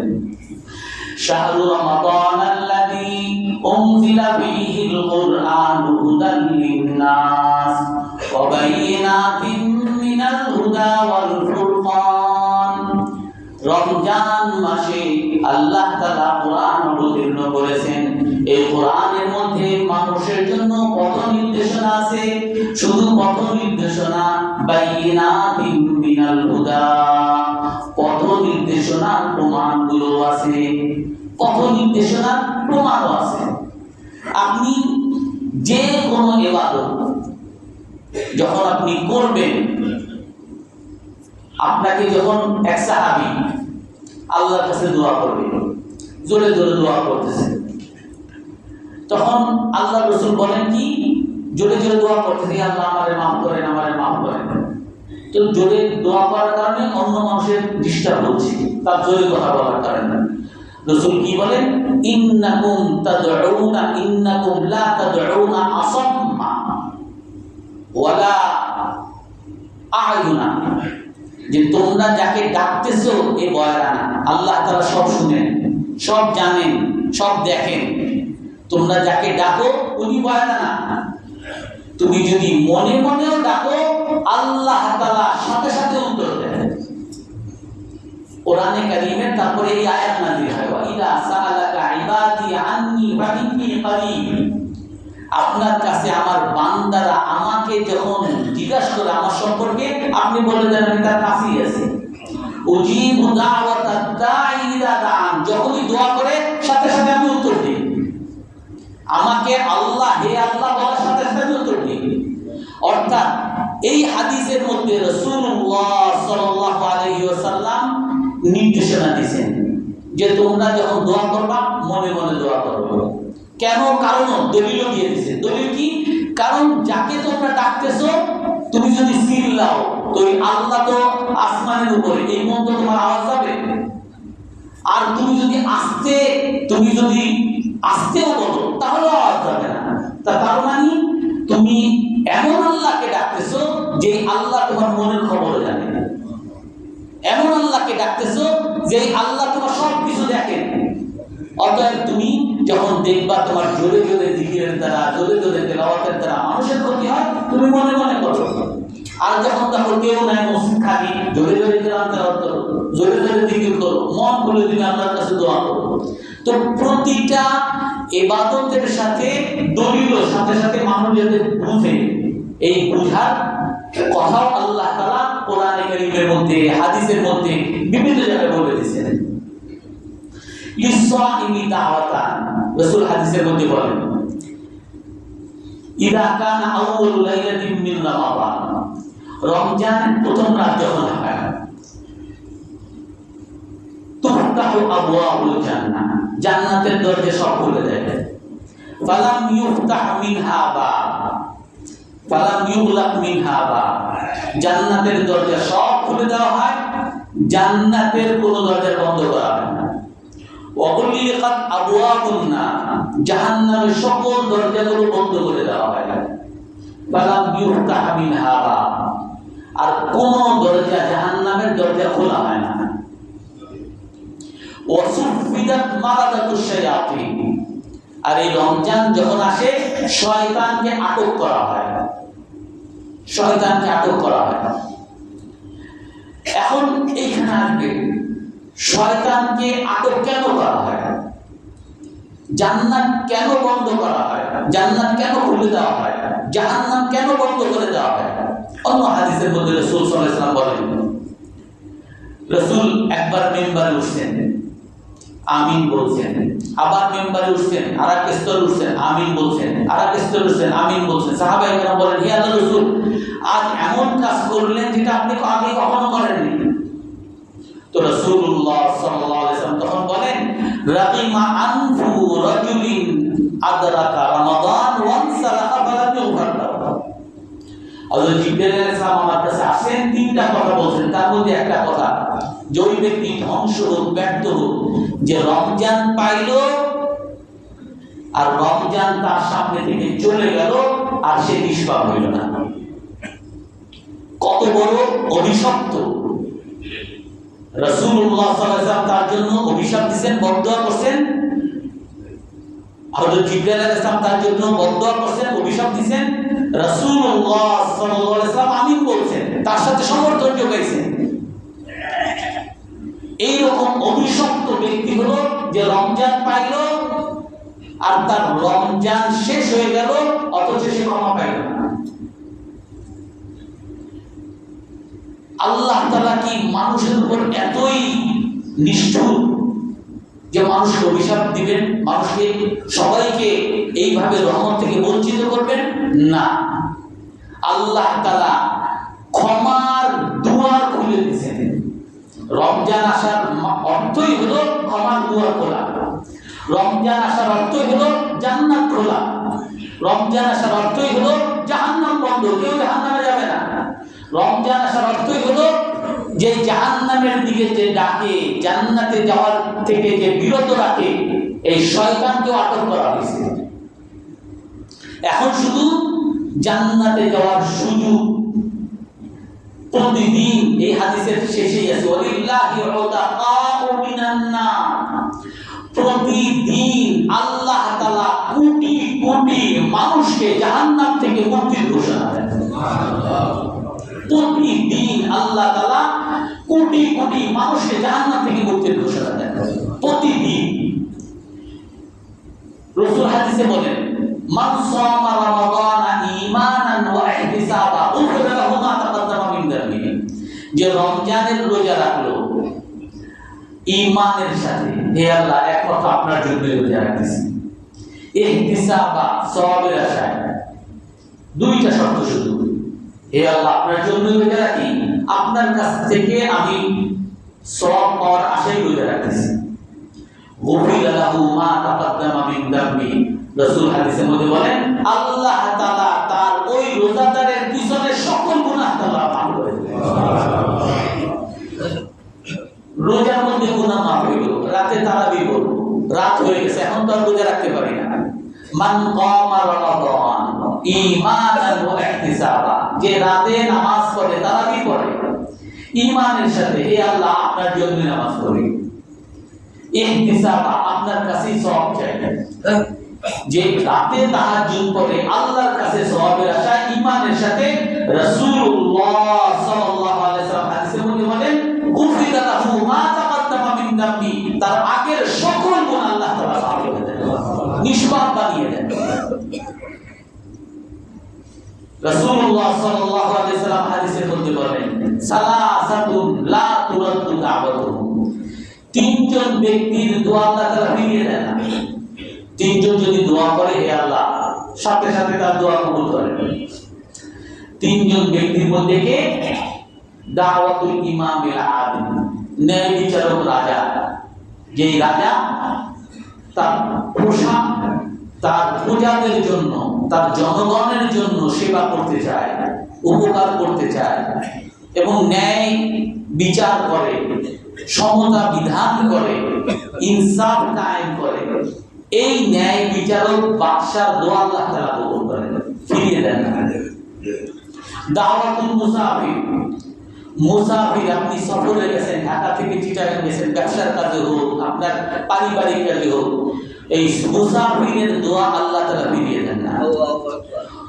শাহরু রমাদানাল্লাযী উনজিলা ফীহিল কুরআনু হুদাল লিন-নাস ওয়া বাইয়িনাতিন মিনাল হুদা ওয়াল ফুরকান। রমজান মাসে আল্লাহ তাআলা কোরআন অবতীর্ণ করেছেন। এই কোরআনের মধ্যে মানুষের জন্য পথ নির্দেশনা আছে, শুধু পথ নির্দেশনা, বাইয়িনাতিন মিনাল হুদা, পথ নির্দেশনা প্রমাণগুলো আছে, পথ নির্দেশনা প্রমাণও আছে। আপনি যে কোনো ইবাদত যখন আপনি করবেন, আপনাকে যখন এক সাহাবী আল্লাহর কাছে দোয়া করবে, জোরে জোরে দোয়া করতেছে, তখন আল্লাহ রাসূল বলেন কি, জোরে জোরে দোয়া করতেছে, আল্লাহ আমারে মাফ করেন, আমারে মাফ করেন। তো জোরে দোয়া করার কারণে অন্য মানুষের ডিস্টার্ব হচ্ছে, তার জোরে কথা বলার কারণে রাসূল কি বলেন, ইন্নাকুম তাদউনা ইন্নাকুম লা তাদউনা আসাম্মা ওয়ালা আয়ুনা, যে তোমরা যাকে ডাকতেছো এ বয়রা না। আল্লাহ তাআলা সব শুনেন, সব জানেন, সব দেখেন। তোমরা যাকে ডাকো উনি বয়রা না। তুমি যদি মনে মনেও ডাকো, আল্লাহ তাআলা সাথে সাথে উত্তর দেন। কোরআনে কারীমের তারপরে এই আয়াত নাযিল হয়, ওয়া ইদা সাআলাকা ইবাদি আন্নী ফাইন্নী কারীব। আপনার কাছে আমার বান্দারা আমাকে যখন জিজ্ঞাসা করে আমার সম্পর্কে, আপনি বলে দেন আমি তার কাছেই আছি। উজিবু দাওয়াতাদ দাঈ ইযা দাআন, যখনই দোয়া করে সাথে সাথে আমি উত্তর দিই। আমাকে আল্লাহ হে আল্লাহ বলার সাথে সাথে উত্তর দিই। অর্থাৎ এই হাদিসের মধ্যে রাসূলুল্লাহ সাল্লাল্লাহু আলাইহি ওয়াসাল্লাম নির্দেশনা দিয়েছেন যে তোমরা যখন দোয়া করবা মনে মনে দোয়া করবে। কেন? কারণ দলিলও দিয়ে দিয়েছে। দলিল কি? কারণ যাকে তোমরা ডাকতেছো, তুমি যদি চিল্লাও তো আল্লাহ তো আসমানের উপরে, এই মধ্যে তোমার আওয়াজ যাবে। আর তুমি যদি আস্তেও বলো তাহলে আওয়াজ যাবে না। তার মানে তুমি এমন আল্লাহকে ডাকতেছো যে আল্লাহ তোমার মনের খবর জানে, এমন আল্লাহকে ডাকতেছো যে আল্লাহ তোমার সব কিছু দেখেন। অতএব তুমি যখন দেখবা তোমার জোরে জোরে জিকিরের দ্বারা, জোরে জোরে তেলাওয়াতের দ্বারা মানুষের ক্ষতি হয়, তুমি মনে মনে করো। আর যখন দেখো কেউ নাই, মসজিদ খালি, জোরে জোরে তেলাওয়াত করো, জোরে জোরে জিকির করো, মন খুলে তুমি আল্লাহর কাছে দোয়া করো। তো প্রতিটা ইবাদতের সাথে দলিলের সাথে সাথে মানুষ যাতে বুঝে, এই বুঝার কথাও আল্লাহ তাআলা কোরআনে কারীমের মধ্যে, হাদিসের মধ্যে বিভিন্ন জায়গায় বলে দিয়েছেন। লিসাইমি দাওয়াতান, রাসূল হাদিসের মধ্যে বলেন ইদা কানা আউয়ালু লাইলাতিন মিন রমাদান, রমজানের প্রথম রাত যখন হয় তুফতাহু আবওয়াবুল জান্নাহ, জান্নাতের দরজা সব খুলে দেয়। ফালাম ইউফতাহ মিনহা বাব, ফালাম ইউগলাক মিনহা বাব, জান্নাতের দরজা সব খুলে দেওয়া হয়, জান্নাতের কোনো দরজা বন্ধ করা হয় না। ওয়া উগলিকাত আবওয়াবুন নার, জাহান্নামের সকল দরজাগুলো বন্ধ করে দেওয়া হয়। ফালাম ইউফতাহ মিনহা বাব, আর কোন দরজা জাহান্নামের দরজা খোলা হয় না। ওয়া সুফিদাত মারাদাতুশ শায়াতিন, আর এই রমজান যখন আসে শয়তানকে আটক করা হয়, শয়তানকে আটক করা হয়। এখন এইখানে আসবে শয়তানকে আটক কেন করা হয়, জান্নাত কেন বন্ধ করা হয়, জান্নাত কেন খুলে দেওয়া হয়, জাহান্নাম কেন বন্ধ করে দেওয়া হয়। অন্য হাদিসের মধ্যে রাসূল সাল্লাল্লাহু আলাইহি ওয়াসাল্লাম বলেন, রাসূল একবার মিম্বারে উঠছেন, আমিন বলছেন, আবার মেম্বারে উঠছেন, আরেক স্তরে উঠছেন, আমিন বলছেন, আরেক স্তরে উঠছেন, আমিন বলছেন। সাহাবায়ে কেরাম বলেন, হে আল্লাহর রাসূল, আজ এমন কাজ করলেন যেটা আপনি আগে কখনো করেননি। তো রাসূলুল্লাহ সাল্লাল্লাহু আলাইহি ওয়াসাল্লাম তখন বলেন, রাকিমা আনফু রাজুলিন আদরাকা রমাদান ওয়ান সালাহা ফালাম ইউগফার লাহু। হযরত জিবরাইল আলাইহিস সালাম আমার কাছে আসেন, তিনটা কথা বলছেন, তার মধ্যে একটা কথা, যে ওই ব্যক্তি ধ্বংস হোক, ব্যর্থ হোক, যে রমজান পাইল আর রমজান তার সামনে থেকে চলে গেল আর সে নিষ্পাপ হইল না। কত বড় অভিশপ্ত! রাসূলুল্লাহ সাল্লাল্লাহু আলাইহি ওয়াসাল্লাম তার জন্য অভিশাপ দিয়েছেন, বদদুয়া করছেন। হযরত জিবরাইল আলাইহিস সালাম তার জন্য বদদুয়া করছেন, অভিশাপ দিয়েছেন। রাসূলুল্লাহ সাল্লাল্লাহু আলাইহি ওয়াসাল্লাম আমিন বলছেন, তার সাথে সমর্থন যোগাইছেন। এইরকম অভিশপ্ত ব্যক্তি হলো যে রমজান পাইল আর তার রমজান শেষ হয়ে গেল অথচ সে ক্ষমা পাইল না। আল্লাহ তাআলা কি মানুষের উপর এতই নিষ্ঠুর যে মানুষকে অভিশাপ দিবেন, মানুষকে সবাইকে এইভাবে রহমত থেকে বঞ্চিত করবেন? না, আল্লাহ তাআলা ক্ষমার দুয়ার খুলে দিয়েছেন। রমজান আসার অর্থই হলো ক্ষমার দুয়ার খোলা, রমজান আসার অর্থই হলো জান্নাত খোলা, রমজান আসার অর্থই হলো জাহান্নাম বন্ধ, কেউ জাহান্নামে যাবে না। রমজান আসার অর্থই হলো যে জাহান্নামের দিকে যে ডাকে, জান্নাতে যাওয়ার থেকে যে বিরত রাখে, এই শয়তানকেও আটক করা হয়েছে। এখন শুধু জান্নাতে যাওয়ার সুযোগ প্রতিদিন, এই হাদিসের শেষেই আছে, ওয়ালিল্লাহি উতাকাউ মিনান নার, প্রতিদিন আল্লাহ তাআলা কোটি কোটি মানুষকে জাহান্নাম থেকে মুক্তির ঘোষণা দেন। সুবহানাল্লাহ। প্রতিদিন আল্লাহ তাআলা কোটি কোটি মানুষকে জাহান্নাম থেকে মুক্তির ঘোষণা দেন, প্রতিদিন। রাসূল হাদিসে বলেন, মান সামা রমাদানা ঈমানান ওয়া ইহতিসাবা উফিরা লাহু মা তাকাদ্দামা মিন যামবিহি, যে রমজানের রোজা রাখলো ঈমানের সাথে, হে আল্লাহ একমাত্র আপনার জন্য রোজা রাখতেছি, ইহতিসাবা সওয়াবের আশায়, দুইটা শর্ত শুধু, হে আল্লাহ আপনার জন্য রোজা রাখি, আপনার কাছ থেকে আমি সওয়াব পাওয়ার আশায় রোজা রাখতেছি। উফিরা লাহু মা তাকাদ্দামা মিন যামবিহি, রাসূল হাদিসের মধ্যে বলেন, আল্লাহ তাআলা তার ওই রোজাদারের পিছনে সকল গুনাহ তাআলা মাফ করে দেন। রোজার মধ্যে গুনাহ মাফ হইল, রাতে তারাবি পড়ব, রাত হয়ে গেছে, এখন তো আর রোজা রাখতে পারি না। মান কামা রমাদান ঈমানান ওয়া ইহতিসাবা, যে রাতে নামাজ পড়ে, তারাবি পড়ে ঈমানের সাথে, হে আল্লাহ আপনার জন্য নামাজ পড়ি, ইহতিসাবা আপনার কাছে সওয়াব চাই, যে রাতে তাহাজ্জুদ পড়ে আল্লাহর কাছে সওয়াবের আশায় ঈমানের সাথে। রাসূলুল্লাহ সাল্লাল্লাহু আলাইহি ওয়াসাল্লাম হাদিসের মধ্যে বলেন, গুফিরা লাহু মা তাকাদ্দামা মিন যামবি, তার আগের সকল গুনাহ আল্লাহ তাআলা মাফ করে দেন, নিষ্পাপ বানিয়ে দেন। রাসূলুল্লাহ সাল্লাল্লাহু আলাইহি ওয়াসাল্লাম হাদিসের মধ্যে বলেন, সালাসাতুন লা তুরাদ্দু দাওয়াতুহুম, তিনজন ব্যক্তির দোয়া আল্লাহ তাআলা ফিরিয়ে দেন না। তিনজন যদি দোয়া করে, হে আল্লাহ, সাথে সাথে তার দোয়া কবুল করেন। তিনজন ব্যক্তির মধ্যে কে? দাওয়াতুল ইমামিল আদিল, ন্যায় বিচারক রাজা। যে রাজা তার তার প্রজাদের জন্য, তার জনগণের জন্য সেবা করতে চায়, উপকার করতে চায় এবং ন্যায় বিচার করে, সমতা বিধান করে, ইনসাফ কায়েম করে। এই ন্যায় বিচারক বাদশার দোয়া আল্লাহ তাআলা কবুল করেন, ফিরিয়ে দেন না। দাওয়াতুল মুসাফির, মুসাফির, আপনি সফরে গেছেন, ঢাকা থেকে চিটাগাং গেছেন, ব্যবসার কাজে হোক, আপনার পারিবারিক কাজে হোক, এই মুসাফিরের দোয়া আল্লাহ তাআলা ফিরিয়ে দেন না।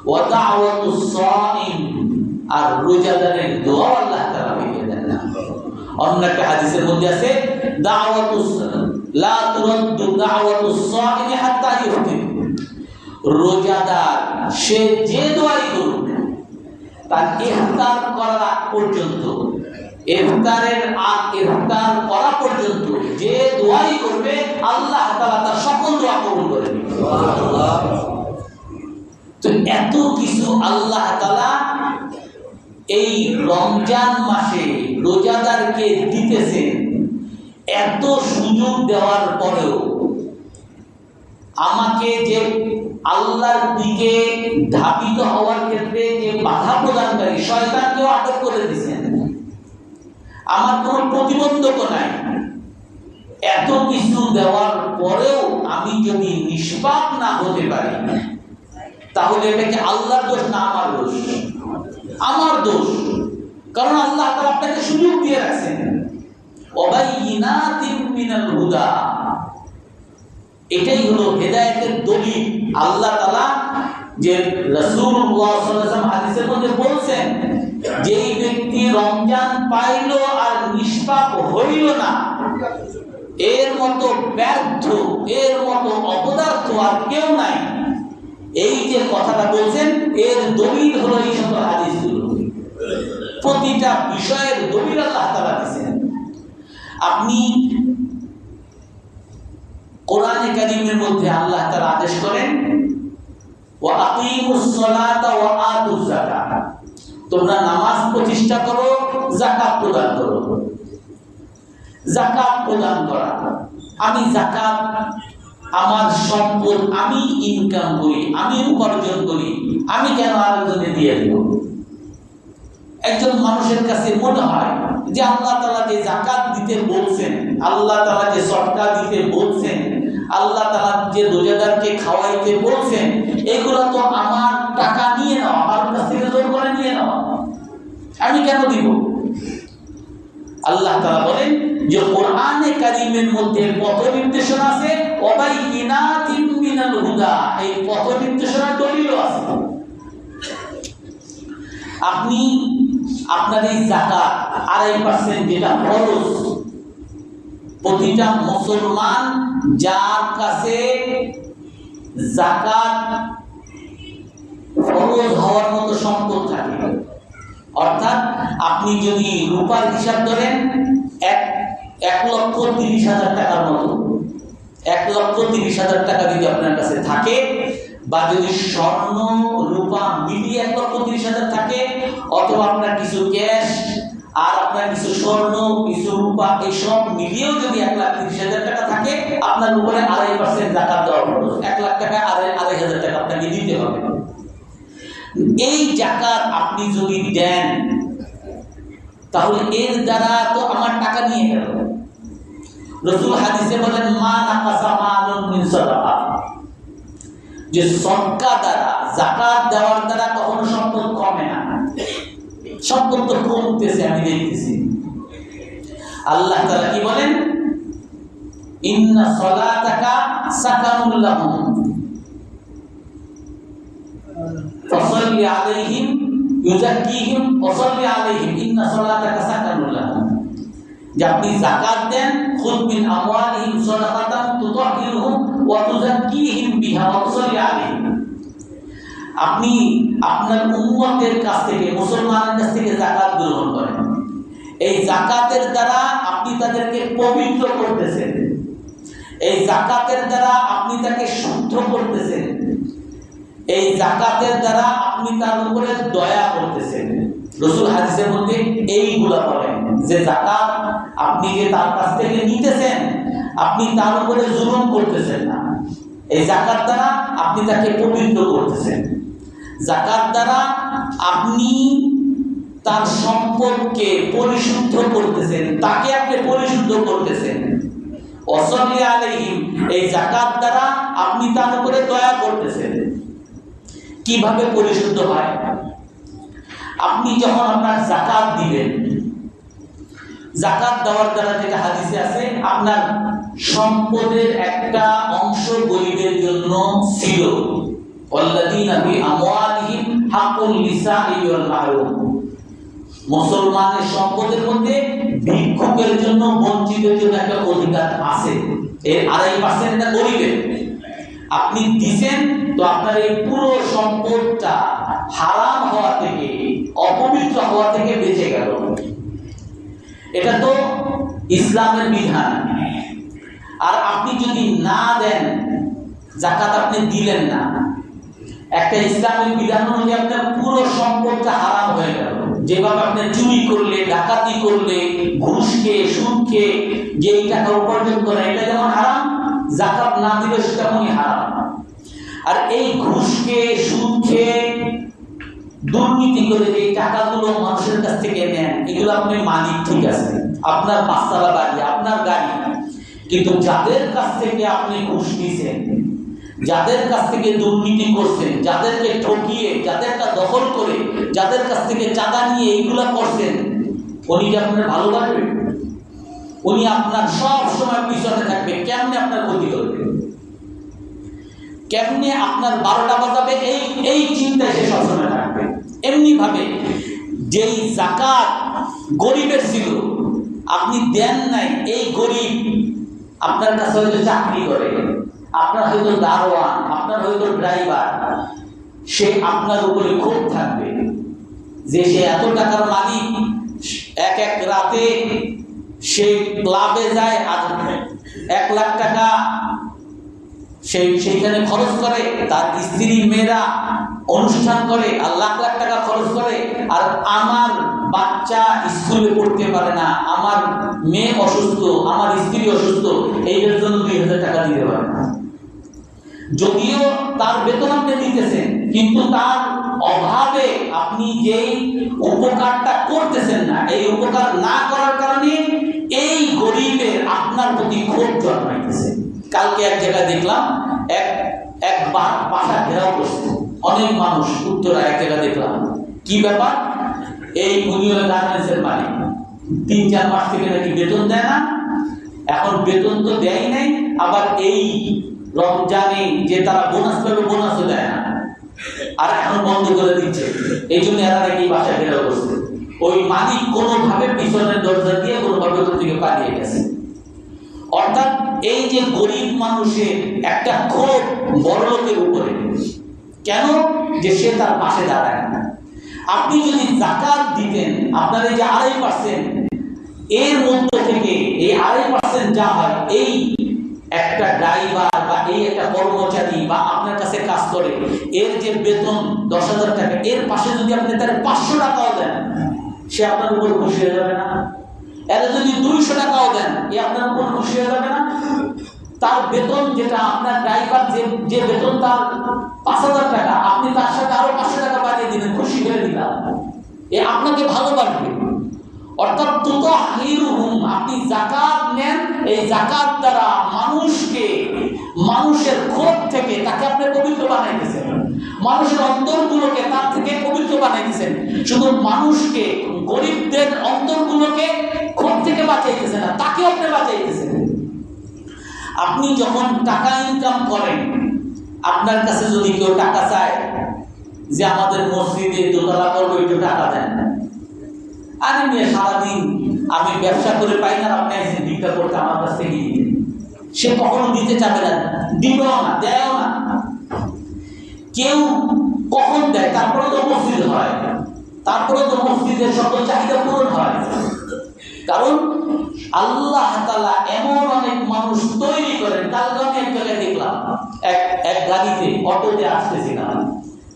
ওয়া দাওয়াতুস সাইম, আর রোজাদারের দোয়া আল্লাহ তাআলা ফিরিয়ে দেন না। অন্য একটা হাদিসের মধ্যে আছে, দাওয়াতুস লা তুরাদ্দু দাওয়াতুস সাইম হাত্তা ইফতির, রোজাদার সে যে দোয়াই করুক তার ইফতার করার আগ পর্যন্ত, ইফতার করা পর্যন্ত যে দোয়াই করবে আল্লাহ তাআলা তার সকল দোয়া কবুল করে নেবেন। সুবহানাল্লাহ। তো এত কিছু আল্লাহ তাআলা এই রমজান মাসে রোজাদারকে দিতেছেন। এত সুযোগ দেওয়ার পরেও আমাকে যে আল্লাহর দিকে ধাবিত হওয়ার ক্ষেত্রে যে বাধা প্রদানকারী শয়তানকেও আটক করে দিয়েছেন। আমার কোনো প্রতিবন্ধক নাই। এত কিছু দেওয়ার পরেও আমি যদি নিষ্পাপ না হতে পারি, তাহলে এটাকে আল্লাহর দোষ না আমার দোষ? আমার দোষ। কারণ আল্লাহ তাআলা আপনাকে সুযোগ দিয়ে রাখছেন। ওয়াবাইয়িনাতিন মিনাল হুদা, এটাই হলো হেদায়েতের দলিল। আল্লাহ তাআলা যে রাসূলুল্লাহ সাল্লাল্লাহু আলাইহি ওয়াসাল্লাম হাদিসের মধ্যে বলছেন, যেই ব্যক্তি রমজান পাইল আর নিষ্পাপ হইল না, এর মতো ব্যর্থ, এর মতো অপদার্থ আর কেউ নাই। এই যে কথাটা বলছেন, এর দলিল হলো এই সকল হাদিসগুলো। প্রতিটা বিষয়ের দলিল আল্লাহ তাআলা দিয়েছেন। আপনি কোরআনে কারীমের মধ্যে আল্লাহ তাআলা আদেশ করেন, ওয়া আকিমুস সালাতা ওয়া আতুজ যাকাত, তোমরা নামাজ প্রতিষ্ঠা করো, যাকাত প্রদান করো। যাকাত প্রদান করা, আমি যাকাত, আমার সম্পদ আমি ইনকাম করি, আমি উপার্জন করি, আমি কেন আরেকজনকে দিয়ে দেব? একজন মানুষের কাছে মনে হয় যে আল্লাহ তাআলা যে যাকাত দিতে বলছেন, আল্লাহ তাআলা যে সদকা দিতে বলছেন, আল্লাহ তাআলা যে রোজাদারকে খাওয়াইতে বলছেন, এগুলো তো আমার টাকা নিয়ে নাও, আমার কাছ থেকে জোর করে নিয়ে নাও, আমি কেন দিব? আল্লাহ তাআলা বলেন যে কোরআনে কারীমের মধ্যে পথ নির্দেশনা আছে, ওয়াবাইয়িনাতিন মিনাল হুদা, এই পথ নির্দেশনার দলিলও আছে। আপনি আপনার এই যাকাত 2.5% যেটা ফরজ, প্রতিটা মুসলমান যার কাছে যাকাত ফরজ হওয়ার মতো সম্পদ থাকে, অর্থাৎ আপনি যদি রূপার হিসাব ধরেন 1,30,000 টাকার মতো, 1,30,000 টাকা যদি আপনার কাছে থাকে, বা যদি স্বর্ণ রূপা মিলিয়ে 1,30,000 থাকে, অথবা আপনার কিছু ক্যাশ আর আপনার কিছু স্বর্ণ কিছু রূপা এইসব মিলিয়েও যদি 1,30,000 টাকা থাকে, আপনার উপরে 2.5% যাকাত দেওয়া হবে। 1 লাখ টাকা 2.500 টাকা আপনাকে দিতে হবে। এই যাকাত আপনি যদি দেন, তাহলে এর দ্বারা তো আমার টাকা নিয়ে গেল। রাসূল হাদিসে বলেন, মা নাকাসা মালুন মিন সাদাকা, যে সদকা দ্বারা, যাকাত দেওয়ার দ্বারা কখনো সম্পদ কমে না, সম্পদ তো কমতেছে, আমি দেখতেছি। আল্লাহ তাআলা কি বলেন, ইন্না সালাতাকা সাকানুল লাহুম ফাসাল্লি আলাইহিম ইউযাক্কিহিম ওয়াসাল্লি আলাইহিম ইন্না সালাতাকা সাকানুল লাহুম, যে আপনি যাকাত দেন, খুদ মিন আমওয়ালিহিম সাদাকাতান তুতাহহিরুহুম ওয়া তুযাক্কিহিম বিহা ওয়া তুসাল্লি আলাইহিম, আপনি আপনার উম্মতের কাছ থেকে, মুসলমানের কাছ থেকে যাকাত গ্রহণ করেন এই যাকাতের দ্বারা আপনি তাদেরকে পবিত্র করতেছেন, এই যাকাতের দ্বারা আপনি তাকে শুদ্ধ করতেছেন, এই যাকাতের দ্বারা আপনি তার উপরে দয়া করতেছেন। রাসূল হাদিসের মধ্যে এইগুলা বলেন যে যাকাত আপনি যে তার কাছ থেকে নিতেছেন, আপনি তার উপরে জুলুম করতেছেন না। এই যাকাত দ্বারা আপনি তাকে পবিত্র করতেছেন, যাকাত দ্বারা আপনি তার সম্পদকে পরিশুদ্ধ করতেছেন, তাকে আপনি পরিশুদ্ধ করতেছেন। ওয়াসাল্লি আলাইহিম, এই যাকাত দ্বারা আপনি তার উপরে দয়া করতেছেন। কিভাবে পরিশুদ্ধ হয়? আপনি যখন আপনার যাকাত দিবেন, যাকাত দেওয়ার দ্বারা যেটা হাদিসে আছে, আপনার সম্পদের একটা অংশ গরিবের জন্য ছিল। ওয়াল্লাযীনা ফি আমওয়ালিহিম হাক্কুল লিসাইল ওয়াল মাহরুম, মুসলমানের সম্পদের মধ্যে ভিক্ষুকের জন্য, বঞ্চিতের জন্য একটা অধিকার আছে। এর 2.5% এটা গরিবের। আপনি দিবেন তো আপনার এই পুরো সম্পদটা হারাম হওয়া থেকে, অপবিত্র হওয়া থেকে বেঁচে গেল। এটা তো ইসলামের বিধান। আর আপনি যদি না দেন, যাকাত আপনি দিলেন না, একটা ইসলামের বিধান অনুযায়ী আপনার পুরো সম্পদটা হারাম হয়ে গেল। যেভাবে আপনি চুরি করলে, ডাকাতি করলে, ঘুষ খেয়ে, সুদ খেয়ে যেই টাকা উপার্জন করেন, এটা যেমন হারাম, যাকাত না দিলে সেটাই হারাম। আর এই ঘুষ খেয়ে, সুদ খেয়ে, দুর্নীতি করে যে টাকাগুলো মানুষের কাছ থেকে নেন, এগুলো আপনি মালিক, ঠিক আছে, আপনার 5 তলা বাড়ি, আপনার গাড়ি, কিন্তু যাদের কাছ থেকে আপনি ঘুষ নিছেন, যাদের কাছ থেকে দুর্নীতি করছেন, যাদেরকে ঠকিয়ে, যাদেরটা দখল করে, যাদের কাছ থেকে চাঁদা নিয়ে এইগুলা করছেন, উনি কি আপনার ভালোবাসবেন? উনি আপনার সব সময় পিছনে থাকবে, কেমনে আপনার ক্ষতি করবে, কেমনে আপনার 12টা বাজাবে, এই চিন্তায় সে সবসময় থাকবে। এমনি ভাবে যেই যাকাত গরিবের ছিল, আপনি দেন নাই, এই গরিব আপনার কাছে হয়তো চাকরি করে, আপনার হয়তো দারোয়ান, আপনার হয়তো ড্রাইভার, সে আপনার উপরে ক্ষোভ থাকবে যে সে এত টাকার মালিক, এক রাতে সে ক্লাবে যায় আর 1 লাখ টাকা সেইখানে খরচ করে, তার স্ত্রী মেয়েরা অনুষ্ঠান করে আর লাখ লাখ টাকা খরচ করে, আর আমার বাচ্চা স্কুলে পড়তে পারে না, আমার মেয়ে অসুস্থ, আমার স্ত্রী অসুস্থ, এইটার জন্য 2000 টাকা দিতে পারে না। যদিও তার বেতন আপনি দিতেছেন, কিন্তু তার অভাবে আপনি যেই উপকারটা করতেছেন না, এই উপকার না করার কারণে এই গরিবের আপনার প্রতি ক্ষোভ জন্মাইতেছে। কালকে এক জায়গায় দেখলাম, একবার বাসা ঘেরাও করছে অনেক মানুষ, উত্তরা এক জায়গায় দেখলাম। কি ব্যাপার? এই ইউনিয়ন গার্মেন্টসের মালিক 3-4 মাস থেকে নাকি বেতন দেয় না। এখন বেতন তো দেয় নাই, আবার এই রমজানে যে তারা বোনাস পাবে, বোনাসও দেয় না, আর এখন বন্ধ করে দিচ্ছে। এই জন্য এরা নাকি বাসা ঘেরাও করছে। ওই মালিক কোনোভাবে পিছনের দরজা দিয়ে কোনোভাবে ওখান থেকে পালিয়ে গেছে। অর্থাৎ এই যে গরিব মানুষের একটা ক্ষোভ বড়লোকের উপরে, কেন? যে সে তার পাশে দাঁড়ায় না। আপনি যদি যাকাত দিতেন, আপনার এই যে 2.5%, এর মধ্যে থেকে এই 2.5% যা হয়, এই একটা ড্রাইভার বা এই একটা কর্মচারী বা আপনার কাছে কাজ করে, এর যে বেতন 10,000 টাকা, এর পাশে যদি আপনি তার 500 টাকাও দেন, সে আপনার উপর খুশি হয়ে যাবে না? এর যদি 200 টাকাও দেন, এ আপনার উপর খুশি হয়ে যাবে না? তার বেতন যেটা, আপনার ড্রাইভার যে বেতন তার 5,000 টাকা, আপনি তার সাথে আরো 500 টাকা বাড়িয়ে দিলেন, খুশি হয়ে দিলাম, এ আপনাকে ভালোবাসবে। অর্থাৎ তুতাহিরুহুম, আপনি যাকাত নেন, এই যাকাত দ্বারা মানুষের ক্ষোভ থেকে তাকে আপনি পবিত্র বানাইতেছেন, মানুষের অন্তরগুলোকে তার থেকে পবিত্র বানাইতেছেন। শুধু মানুষকে, গরিবদের অন্তরগুলোকে ক্ষোভ থেকে বাঁচাইতেছেন না, তাকে আপনি বাঁচাইতেছেন। আপনি যখন টাকা ইনকাম করেন, আপনার কাছে যদি কেউ টাকা চায় যে আমাদের মসজিদে দোতলা করবো, একটু টাকা দেন, আরে মেয়ে সারাদিন আমি ব্যবসা করে পাই না, আপনি এসে ভিক্ষা করতে আমার কাছ থেকে দিতেন, সে কখনো দিতে চাবে না, দিবেও না, দেয়ও না। কেউ কখন দেয়? তারপরে তো মসজিদ হয়, তারপরে তো মসজিদের সকল চাহিদা পূরণ হয়। কারণ আল্লাহ তাআলা এমন অনেক মানুষ তৈরি করেন। কালকে আমি এক জায়গায় দেখলাম, এক গাড়িতে অটোতে আসতেছিলাম,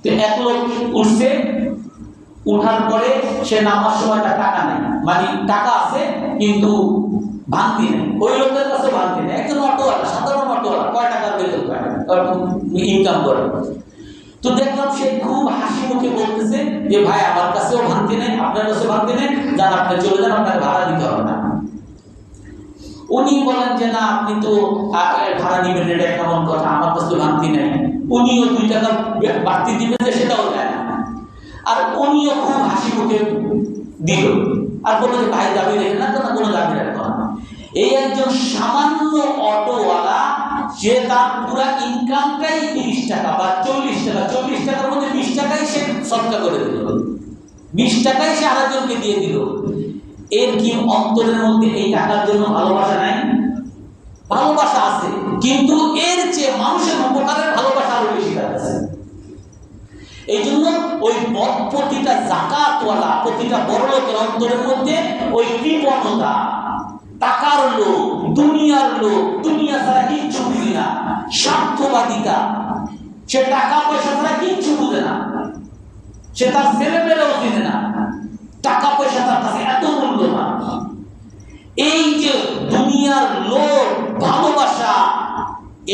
তো এক লোক উঠছে, উঠার পরে সে নামার সময় টাকা নেই, মানে টাকা আছে কিন্তু ভাঙতি নেই। ওই লোকের কাছে ভাঙতি নেই। একজন অটোওয়ালা, সাধারণ অটোওয়ালা, কয় টাকার বেতন পায়, ইনকাম করে। তো দেখলাম সে খুব হাসি মুখে বলতেছে যে ভাই আমার কাছেও ভাঙতি নেই, আপনার কাছে ভাঙতি নেই, যান আপনি চলে যান, আপনার ভাড়া দিতে হবে না। উনি বলেন যে না আপনি তো ভাড়া নিবেন, এটা কেমন কথা, আমার কাছে তো ভাঙতি নেই। উনিও 2 টাকা বাড়তি দিবেন, সেটাও দেয় না। আর উনিও খুব হাসি মুখে দিল আর বললো যে ভাই দাবি রেখে না, কোনো দাবি রাখবো না। এই একজন সামান্য অটোওয়ালা, সে তার পুরা ইনকামটাই 30 টাকা বা 40 টাকা, 40 টাকার মধ্যে 20 টাকাই সে সদকা করে দিল, 20 টাকাই সে আরেকজনকে দিয়ে দিল। এর কি অন্তরের মধ্যে এই টাকার জন্য ভালোবাসা নাই? ভালোবাসা আছে, কিন্তু এর চেয়ে মানুষের উপকারের ভালোবাসা আরো বেশি আছে। এই জন্য ওই প্রতিটা যাকাতওয়ালা, প্রতিটা বড় লোকের অন্তরের মধ্যে ওই কৃপণতা, টাকার লোভ, দুনিয়ার লোভ, দুনিয়া ছাড়া কিচ্ছু বুঝি না, স্বার্থবাদিতা, সে টাকা পয়সা ছাড়া কিচ্ছু বুঝে না, সে তার ছেলে মেয়েরাও চিনে না, টাকা পয়সা তার কাছে এত মূল্যবান। এই যে দুনিয়ার লোভ, ভালোবাসা,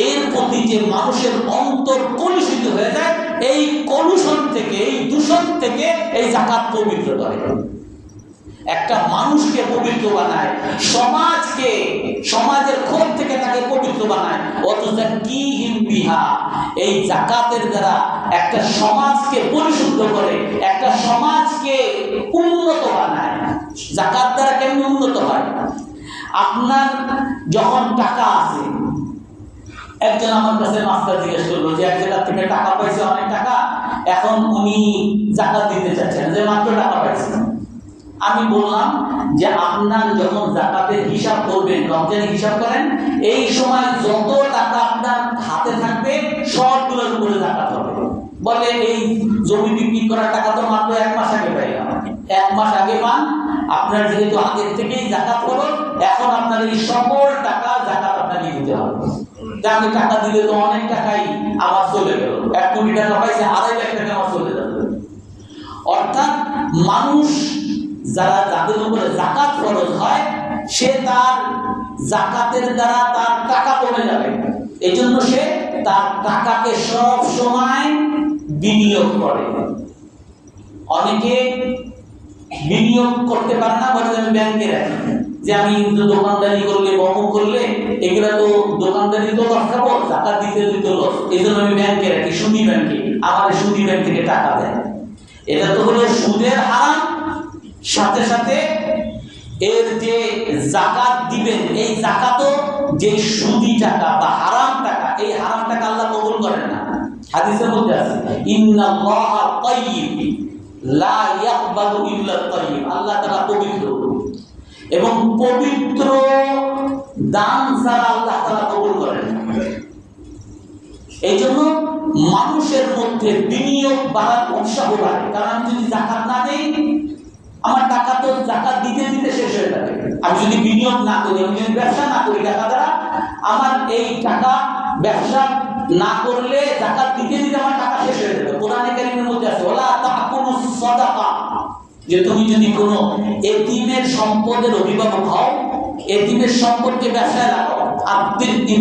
এর প্রতি যে মানুষের অন্তর কলুষিত হয়ে যায়, এই কলুষণ থেকে, এই দূষণ থেকে এই যাকাত পবিত্র করে। একটা মানুষকে পবিত্র বানায়, সমাজকে, সমাজের ক্ষোভ থেকে তাকে পবিত্র বানায়। অথচ কি হিমবিহা, এই যাকাতের দ্বারা একটা সমাজকে পরিশুদ্ধ করে, একটা সমাজকে উন্নত বানায়। যাকাত দ্বারা কেমন উন্নত হয়? আপনার যখন টাকা আছে, একজন আমার কাছে মাস্টার জিজ্ঞেস করলো যে এক জায়গা থেকে টাকা পাইছে, অনেক টাকা, এখন উনি যাকাত দিতে চাচ্ছেন, যে মাত্র টাকা পাইছেন। আমি বললাম যে আপনার যখন যাকাতের হিসাব করবেন, রমজানের হিসাব করেন, এই সময় যত টাকা আপনার হাতে থাকবে সবগুলোর উপরে যাকাত হবে। বলে এই জমি বিক্রি করার টাকা তো মাত্র 1 মাস আগে পাইলাম। 1 মাস আগে পান, আপনার যেহেতু আগের থেকেই যাকাত করো, এখন আপনার এই সকল টাকা যাকাত আপনাকে দিতে হবে। আমি টাকা দিলে তো অনেক টাকাই আমার চলে গেল, 1 কোটি টাকা পাইছে, 2.5 লাখ টাকা আমার চলে যাবে। অর্থাৎ মানুষ যারা, যাদের উপরে যাকাত ফরজ হয়, সে তার যাকাতের দ্বারা তার টাকা কমে যাবে। এই জন্য সে তার টাকাকে সব সময় বিনিয়োগ করে। অনেকে বিনিয়োগ করতে পারে না, বলে আমি ব্যাংকে রাখি, যে আমি দোকানদারি করলে, বমক করলে এগুলা তো দোকানদারি তো লস খাবো, টাকা দিতে দিতে লস, এই জন্য আমি ব্যাংকে রাখি, সুদী ব্যাংকে, আমার সুদী ব্যাংক থেকে টাকা দেয়। এটা তো হলো সুদের হারাম। সাথে সাথে এর যে যাকাত দিবেন, এই যাকাতও যে সুদী টাকা বা হারাম টাকা, এই হারাম টাকা আল্লাহ কবুল করেন না। হাদিসের মধ্যে আছে ইন্নাল্লাহা তাইয়্যিব লা ইয়াকবালু ইল্লা তাইয়্যিব, আল্লাহ তাআলা পবিত্র এবং পবিত্র দান ছাড়া আল্লাহ তাআলা কবুল করেন না। এই জন্য মানুষের মধ্যে বিনিয়োগ বাড়ার উৎসাহ বাড়ে। কারণ আমি যদি যাকাত না দেই, আমার টাকা তো যাকাত দিতে দিতে শেষ হয়ে যাবে। আমি যদি বিনিয়োগ না করি, আমি যদি ব্যবসা না করি টাকা দ্বারা, আমার এই টাকা ব্যবসা না করলে যাকাত দিতে দিতে আমার টাকা শেষ হয়ে যাবে। কোরআনে কারীমের মধ্যে আছে ওয়ালা তাকুলুস সাদাকা, যে তুমি যদি কোনো এতিমের সম্পদের অভিভাবক হও, এতিমের সম্পদকে ব্যবসায় লাগাও, আত্মীয়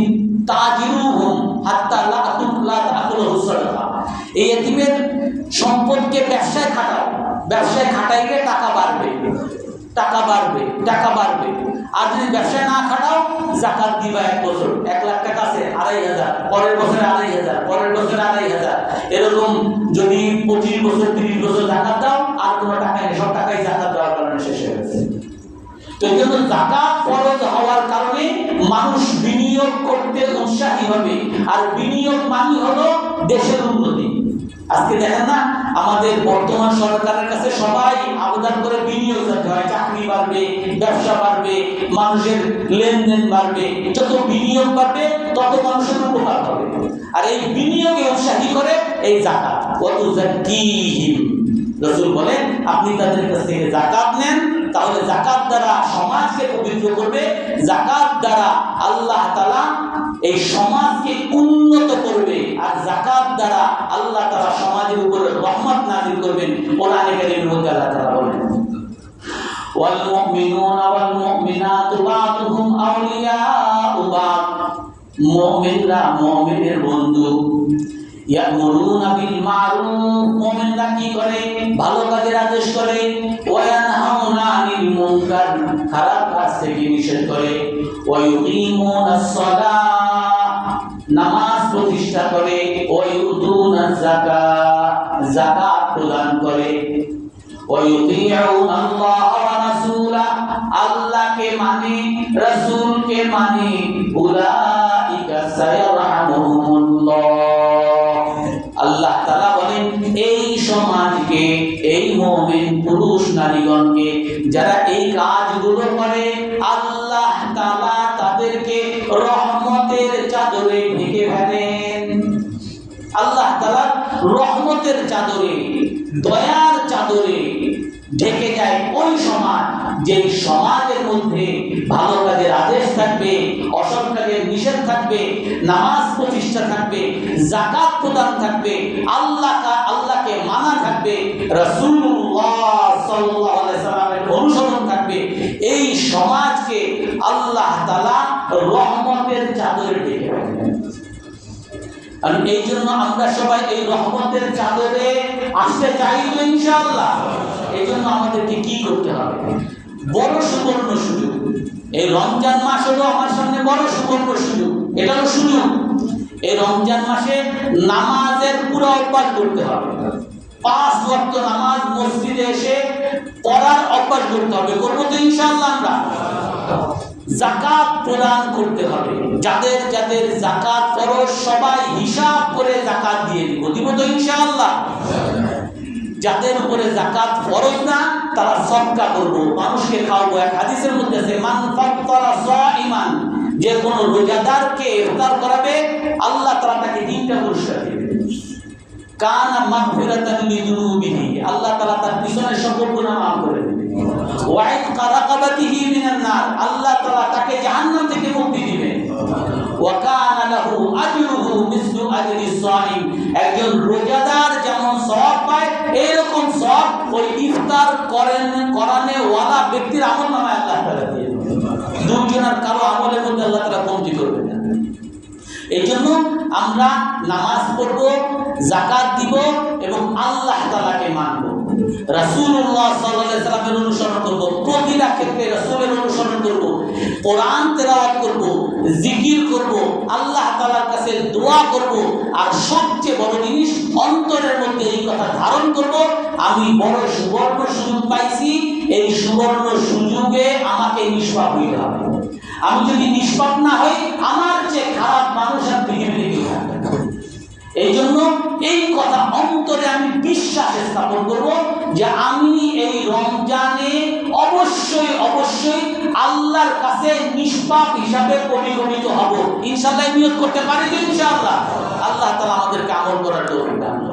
তাজিরুহুম হাত্তা লা তাকুলুহু সাদাকা, এই এতিমের সম্পদকে ব্যবসায় খাটাও, ব্যবসায় খাটাইলে টাকা বাড়বে, টাকা বাড়বে, টাকা বাড়বে। আর যদি ব্যবসায় না খাটাও, যাকাত দিবা 1 বছর, 1 লাখ টাকা আছে 2,500, পরের বছরে 2,500, পরের বছরে 2,500, এরকম যদি 25 বছর 30 বছর যাকাত দাও, আর কোনো টাকা নেই, সব টাকাই যাকাত দেওয়ার কারণে শেষ হয়ে গেছে। তো এই জন্য যাকাত ফরজ হওয়ার কারণে মানুষ বিনিয়োগ করতে উৎসাহী হবে, আর বিনিয়োগ মানে হলো দেশের উন্নতি। আজকে দেখেন না, আমাদের বর্তমান সরকারের কাছে সবাই আবেদন করে বিনিয়োগ করতে হয়, চাকরি বাড়বে, ব্যবসা বাড়বে, মানুষের লেনদেন বাড়বে। যত বিনিয়োগ বাড়বে তত মানুষের উপকার হবে। আর এই বিনিয়োগে উৎসাহী করে এই যাকাত। ওয়াতুযাক্কিহিম, রাসূল বলেন আপনি তাদের কাছ থেকে যাকাত নেন, তাহলে যাকাত দ্বারা সমাজকে পবিত্র করবে, যাকাত দ্বারা আল্লাহ তাআলা এই সমাজকে উন্নত করবে, আর যাকাত দ্বারা আল্লাহ তাআলা সমাজের উপরে রহমত নাযিল করবেন। কোরআনে কারীমের মধ্যে আল্লাহ তাআলা বলেন, ওয়াল মুমিনুনা ওয়াল মুমিনাতু বা'দুহুম আউলিয়াউ বা'দ, মুমিনরা মুমিনের বন্ধু। ইয়ামুরুনা বিল মারুফ, মুমিনরা কি করে? ভালো কাজের আদেশ করে। ওয়া ইয়ানহাউনা আনিল মুনকার, খারাপ কাজ থেকে নিষেধ করে। ওয়া ইউকিমুনাস সালাহ, নামাজ প্রতিষ্ঠা করে। ওয়া ইউতুনাজ যাকাত, যাকাত প্রদান করে। ওয়া ইউতিউনা আল্লাহ ওয়া রাসূলাহ, আল্লাহকে মানে, রাসূলকে মানে। উলাইকা সায়ারহামুহুমুল্লাহ, আল্লাহ তাআলা বলেন এই সমাজকে, এই মুমিন পুরুষ নারীগণকে যারা এই কাজগুলো করে, আল্লাহ তাআলা তাদেরকে রহমতের চাদরে ঢেকে ফেলেন। আল্লাহ তাআলা রহমতের চাদরে, দয়ার চাদরে ঢেকে যায় ওই সমাজ, যে সমাজের মধ্যে ভালো কাজের আদেশ থাকবে, অসৎ কাজের নিষেধ থাকবে, নামাজ প্রতিষ্ঠা থাকবে, যাকাত প্রদান থাকবে, আল্লাহকে মানা থাকবে, রাসূলুল্লাহ সাল্লাল্লাহু আলাইহি সাল্লামের অনুসরণ থাকবে। এই সমাজকে আল্লাহ তাআলা রহমতের চাদরে ঢেকে রাখবেন। আর এই জন্য আমরা সবাই এই রহমতের চাদরে আসতে চাই তো ইনশাআল্লাহ। এই জন্য আমাদেরকে কি করতে হবে? বড় সুবর্ণ সুযোগ, এই রমজান মাস হলো আমার সামনে বড় সুবর্ণ সুযোগ। এটা হলো সুযোগ, এই রমজান মাসে নামাজের পুরো অভ্যাস করতে হবে। 5 ওয়াক্ত নামাজ মসজিদে এসে পড়ার অভ্যাস করতে হবে। করবো তো ইনশাআল্লাহ আমরা। যাকাত প্রদান করতে হবে, যাদের যাদের যাকাত ফরজ সবাই হিসাব করে যাকাত দিয়ে দিব তো ইনশাআল্লাহ। যাদের উপরে যাকাত ফরজ না তারা সদকা করব, মানুষকে খাওয়াবো। এক হাদিসের মধ্যে আছে, মান ফাত্তারা সাইমান, যে কোন রোজাদারকে ইফতার করাবে আল্লাহ তাআলা তাকে 3টা পুরস্কার দিবেন। কানা মাগফিরাতান লিযুনুবিহি, আল্লাহ তাআলা তার পিছনের সকল গুনাহ মাফ করে দিবেন। ওয়া ইতকা রাকাবাতিহি মিনান নার, আল্লাহ তাআলা তাকে জাহান্নাম থেকে মুক্তি দিবেন। ওয়া কানা লাহু আজরুহু মিসলু আজরি সাইম, একজন রোজাদার যেমন সওয়াব পায় এরকম সওয়াব ওই ইফতার করানে ওয়ালা ব্যক্তির আমলনামায় আল্লাহ তাআলা দিয়ে দেবেন। দুজনের কারো আমলের মধ্যে আল্লাহ তাআলা কমতি করবেন না। এই জন্য আমরা নামাজ পড়ব, যাকাত দিব এবং আল্লাহ তাআলাকে মানব, রাসূলুল্লাহ সাল্লাল্লাহু আলাইহি সাল্লামের অনুসরণ করব, প্রতিটা ক্ষেত্রে রাসূলের অনুসরণ করব, কোরআন তেলাওয়াত করব, জিকির করব, আল্লাহ তাআলার কাছে দোয়া করব। আর সবচেয়ে বড় জিনিস, অন্তরের মধ্যে এই কথা ধারণ করব, আমি বড় সুবর্ণ সুযোগ পাইছি, এই সুবর্ণ সুযোগে আমাকে নিষ্পাপ হইতে হবে। আমি যদি নিষ্পাপ না হই, আমার চেয়ে খারাপ মানুষ আর পৃথিবীতে কেউ থাকবে না। এই জন্য এই কথা অন্তরে আমি বিশ্বাস স্থাপন করব যে আমি এই রমজানে অবশ্যই অবশ্যই আল্লাহর কাছে নিষ্পাপ হিসাবে পরিগণিত হব। ইনশাআল্লাহ নিয়ত করতে পারি তো ইনশাআল্লাহ। আল্লাহ তাআলা আমাদেরকে আমল করার তৌফিক দান করুন।